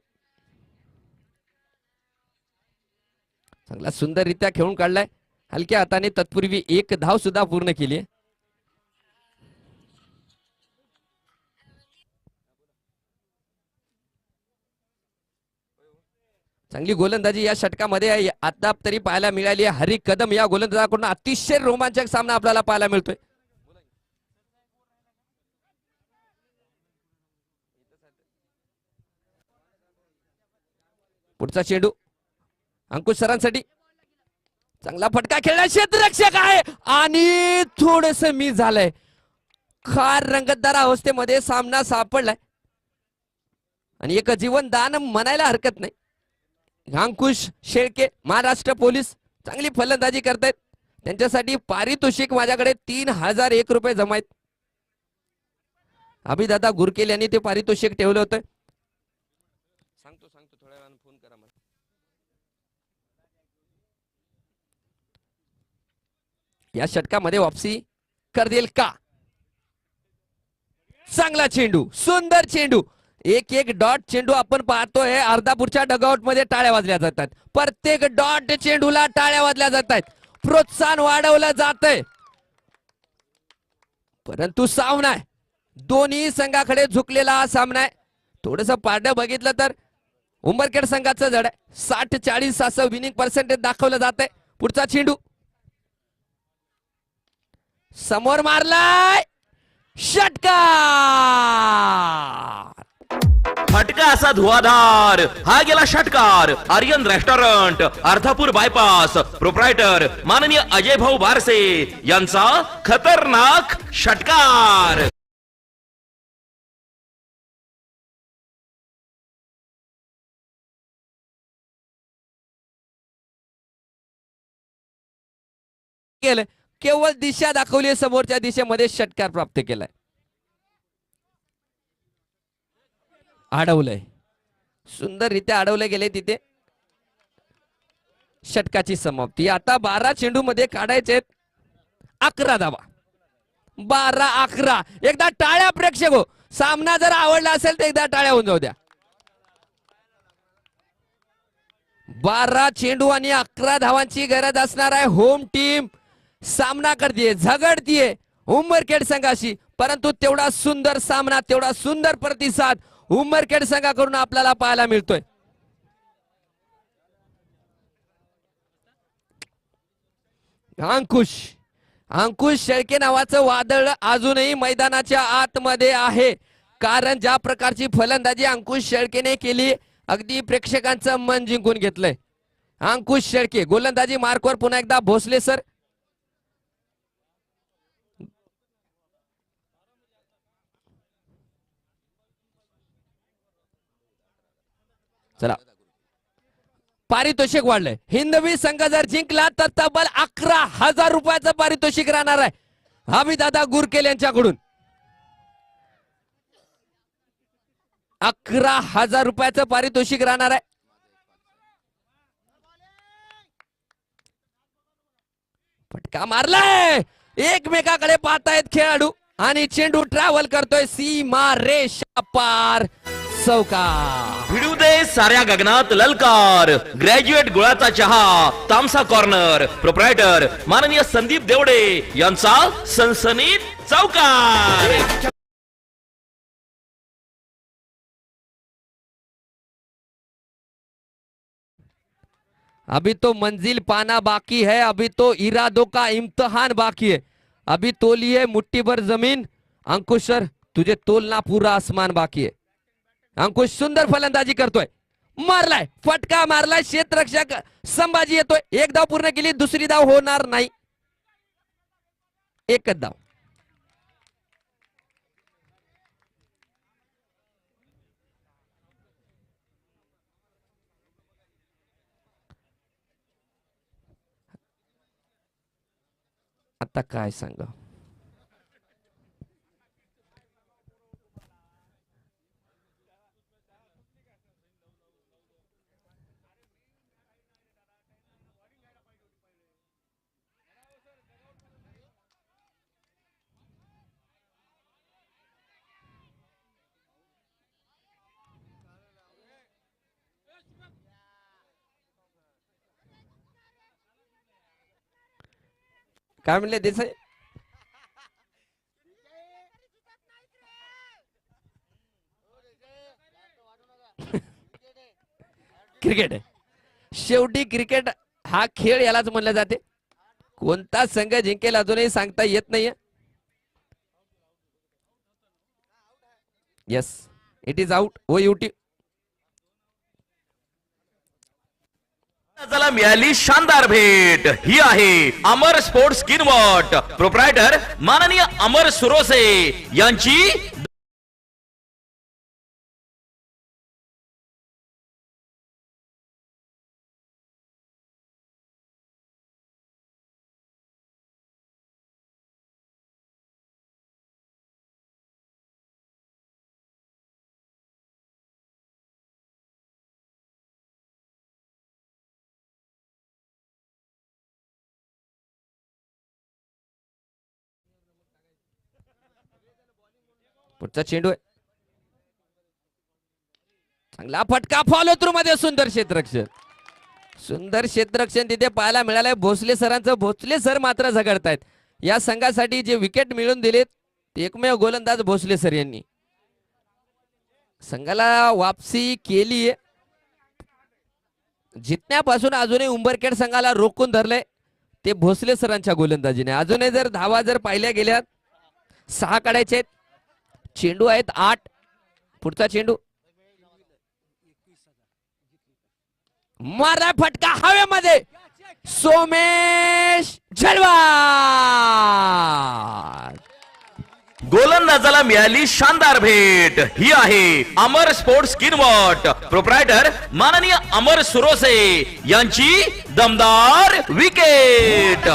[SPEAKER 1] चांगला सुंदररित्या खेळून काढलाय. हलक्या हाताने तत्पूर्वी एक धाव सुद्धा पूर्ण केली. चांगली गोलंदाजी या षटकामध्ये आता तरी पाहायला मिळाली आहे. हरी कदम या गोलंदाजाकडून अतिशय रोमांचक सामना आपल्याला पाहायला मिळतोय. पुढचा चेंडू अंकुश सरांसाठी. चांगला फटका खेळला. क्षेत्ररक्षक आहे आणि थोडस मिस झालंय. खार रंगतदार अवस्थेमध्ये सामना सापडलाय आणि एक जीवन दान म्हणायला हरकत नाही. अंकुश शेळके महाराष्ट्र पोलीस चांगली फलंदाजी करतायत. त्यांच्यासाठी पारितोषिक माझ्याकडे 3001 रुपये जमा आहेत. अभिदादा गुरकेल यांनी ते पारितोषिक ठेवलं होतं. सांगतो थोड्या वेळाने फोन करा मला. या षटकामध्ये वापसी कर देईल का. चांगला चेंडू. सुंदर चेंडू. एक डॉट चेंडू आपण पाहतोय. अर्धापूरच्या डगआउट मध्ये टाळ्या वाजल्या जातात. प्रत्येक डॉट चेंडूला टाळ्या वाजल्या जातात. प्रोत्साहन वाढवलं जातंय. परंतु सामना आहे दोन्ही संघाकडे झुकलेला हा सामना आहे. थोडस पारडं बघितलं तर उंबरखेड संघाचं जड आहे. 60-40 असं विनिंग पर्सेंटेज दाखवलं जात आहे. पुढचा चेंडू समोर मारलाय. षटकार.
[SPEAKER 2] फटका असा धुवाधार. हा गेला षटकार. Aryan restaurant Ardhapur bypass proprietor माननीय अजय भाऊ बारसे यांचा खतरनाक षटकार.
[SPEAKER 1] केवळ दिशा दाखवली. समोरच्या दिशेमध्ये षटकार प्राप्त केलाय. अडवलंय. सुंदररित्या अडवले गेले तिथे. षटकाची समाप्ती. आता 12 चेंडू मध्ये काढायचे 11 धावा. 12-11. एकदा टाळ्या प्रेक्षक हो. सामना जर आवडला असेल तर एकदा टाळ्या होऊन जाऊ द्या. 12 चेंडू आणि 11 धावांची गरज असणार आहे. होम टीम सामना करतीये, झगडतीये उंबरखेड संघाशी. परंतु तेवढा सुंदर सामना, तेवढा सुंदर प्रतिसाद उंबरखेड संघाकडून आपल्याला पाहायला मिळतोय. अंकुश शेळके नावाचं वादळ अजूनही मैदानाच्या आतमध्ये आहे. कारण ज्या प्रकारची फलंदाजी अंकुश शेळकेने केली, अगदी प्रेक्षकांचं मन जिंकून घेतलंय. अंकुश शेळके. गोलंदाजी मार्कवर पुन्हा एकदा भोसले सर. चला, पारितोषिक वाढलंय. हिंदवी संघ जर जिंकला तर तब्बल 11,000 रुपयाचं पारितोषिक राहणार आहे हमीदादा गुरकेल यांच्याकडून. 11,000 रुपयाचं पारितोषिक राहणार आहे. फटका मारलाय. एकमेकाकडे पाहतायत खेळाडू आणि चेंडू ट्रॅव्हल करतोय सीमा रेषा पार. चौकार.
[SPEAKER 2] भिडू दे साऱ्या गगनात ललकार. ग्रॅज्युएट गुळाचा चहा तामसा कॉर्नर. प्रोप्रायटर माननीय संदीप देवडे यांचा सनसनीत चौकार.
[SPEAKER 1] अभी तो मंजिल पाना बाकी है, अभी तो इरादों का इम्तिहान बाकी है. अभी तोली है मुट्ठी भर जमीन. अंकुश सर, तुझे तोलना पूरा आसमान बाकी है. अंकुश सुंदर फलंदाजी करतोय. मारलाय, फटका मारलाय. क्षेत्ररक्षक संभाजी येतोय. एक धाव पूर्ण केली, दुसरी धाव होणार नाही. एकच धाव. आता काय सांगा. काय म्हणले देसाई. क्रिकेट आहे शेवटी. क्रिकेट हा खेळ यालाच म्हणलं जाते. कोणता संघ जिंकेल अजूनही सांगता येत नाहीये. Yes, it is out. O U T.
[SPEAKER 2] त्याला मिळाली शानदार भेट. ही आहे अमर स्पोर्ट्स किनवट. प्रोप्रायटर माननीय अमर सुरोसे यांची
[SPEAKER 1] पुढचा चेंडू आहे. चांगला फटका. फॉलो थ्रू मध्ये सुंदर क्षेत्ररक्षण. सुंदर क्षेत्ररक्षण तिथे पाहायला मिळालंय भोसले सरांचं. भोसले सर मात्र झगडतायत. या संघासाठी जे विकेट मिळवून दिलेत ते एकमेव गोलंदाज भोसले सर यांनी. संघाला वापसी केली. जितण्यापासून अजूनही उंबरखेड संघाला रोखून धरलंय ते भोसले सरांच्या गोलंदाजीने. अजूनही जर धावा जर पाहिल्या गेल्या 6 काढायचे. चेंडू आहेत 8. पुढचा चेंडू. मारा फटका हवेमध्ये. सोमेश झलवार.
[SPEAKER 2] गोलंदाजाला मिळाली शानदार भेट. ही आहे अमर स्पोर्ट्स किनवट. प्रोप्रायटर माननीय अमर सुरोसे यांची दमदार विकेट.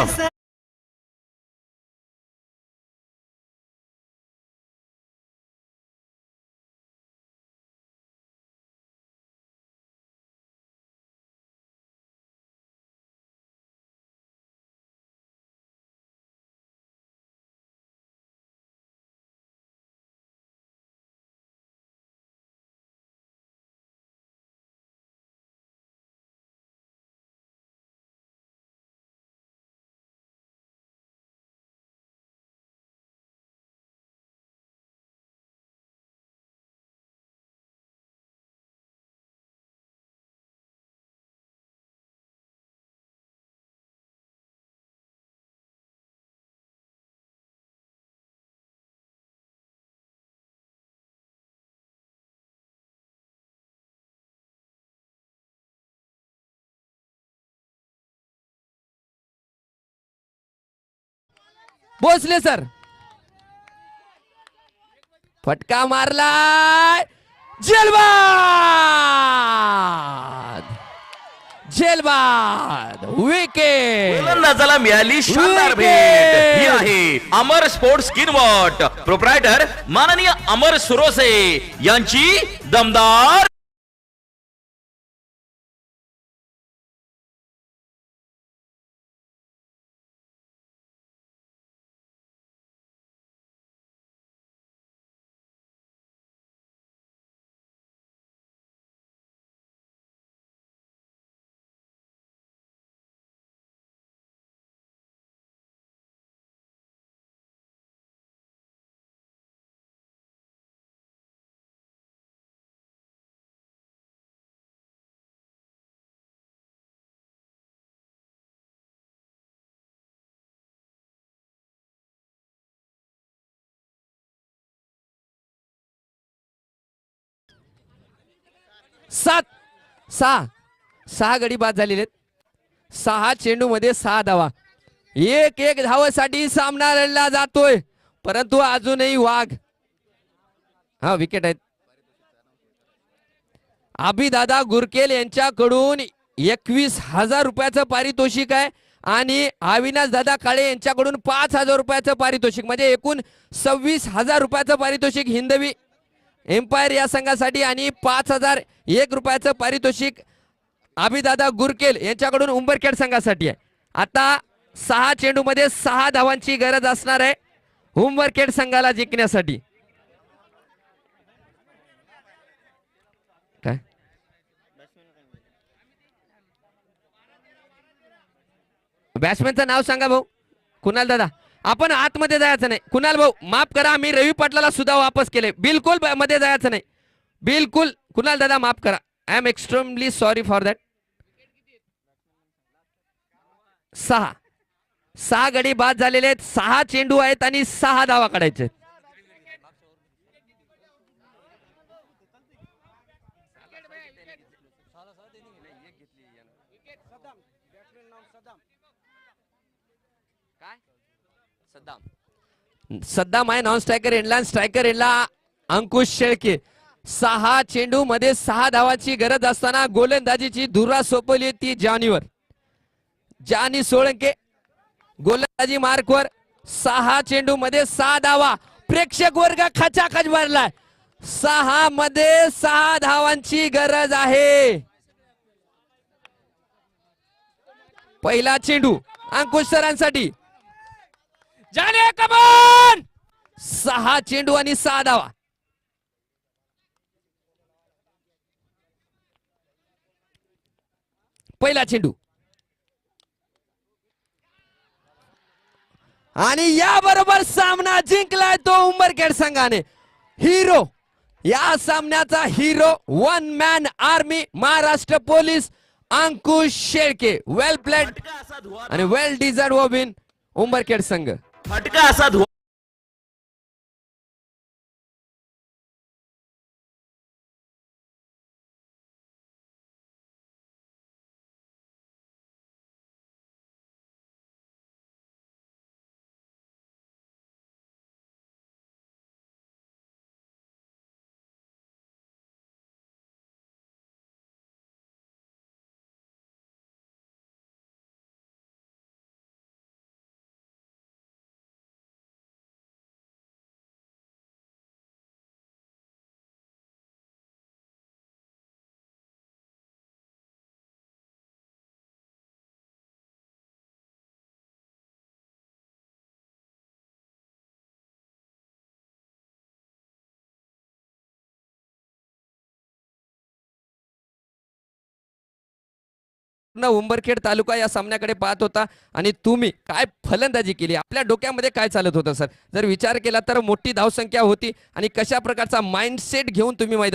[SPEAKER 1] भोसले सर फटका मारलाय, झेलबाद झेलबाद विकेट.
[SPEAKER 2] गोलंदाजाला मिळाली शानदार भेट. ही आहे अमर स्पोर्ट्स किनवट प्रोप्रायटर माननीय अमर सुरोसे यांची दमदार.
[SPEAKER 1] सात सहा सहा गडी बाद झालेले आहेत. 6 चेंडू मध्ये 6 धावा. एक धावासाठी सामना लढला जातोय, परंतु अजूनही वाघ हा विकेट आहेत. अभिदादा गुरकेल यांच्याकडून 21,000 रुपयाचं पारितोषिक आहे आणि अविनाश दादा काळे यांच्याकडून 5,000 रुपयाचं पारितोषिक, म्हणजे एकूण 26,000 रुपयाचं पारितोषिक हिंदवी एम्पायर या संघासाठी आणि 5,001 रुपयाचं पारितोषिक अभिदादा गुरकेल यांच्याकडून उंबरखेड संघासाठी आहे. आता 6 चेंडू मध्ये 6 धावांची गरज असणार आहे उंबरखेड संघाला जिंकण्यासाठी. काय बॅट्समॅनचं नाव सांगा भाऊ. कुणाल दादा, आपण आतमध्ये जायचं नाही. कुणाल भाऊ माफ करा, मी रवी पाटलाला सुद्धा वापस केले. बिलकुल मध्ये जायचं नाही, बिलकुल. कुणाल दादा माफ करा, I am extremely sorry for that. 6 गडी बाद झालेले आहेत. 6 चेंडू आहेत आणि 6 धावा काढायचे. सद्दाम आहे नॉन स्ट्रायकर एंडला. स्ट्रायकर एंडला अंकुश शेळके. 6 चेंडू मध्ये 6 धावांची गरज असताना गोलंदाजीची धुरा सोपवली ती जानी सोळंके. गोलंदाजी मार्कवर 6 चेंडू मध्ये 6 धावा. प्रेक्षक वर्ग खचाखच भरलाय. 6 मध्ये 6 धावांची गरज आहे. पहिला चेंडू अंकुश सरांसाठी. जाने कमान. 6 चेंडू आणि 6 धावा. पहिला चेंडू आणि याबरोबर सामना जिंकलाय तो उंबरखेड संघाने. हिरो या सामन्याचा hero, one man army, Maharashtra police Ankush Shelke. Well played आणि वेल डिझर्व विन उंबरखेड संघ.
[SPEAKER 2] फटका असा धुवा.
[SPEAKER 1] उंबरखेड तालुका या सामन्याकडे पाहत होता आणि तुम्ही काय फलंदाजी केली, आपल्या डोक्यामध्ये काय चालत होतं सर? जर विचार केला तर मोठी धावसंख्या होती आणि कशा प्रकारचा माइंडसेट घेऊन तुम्ही मैदान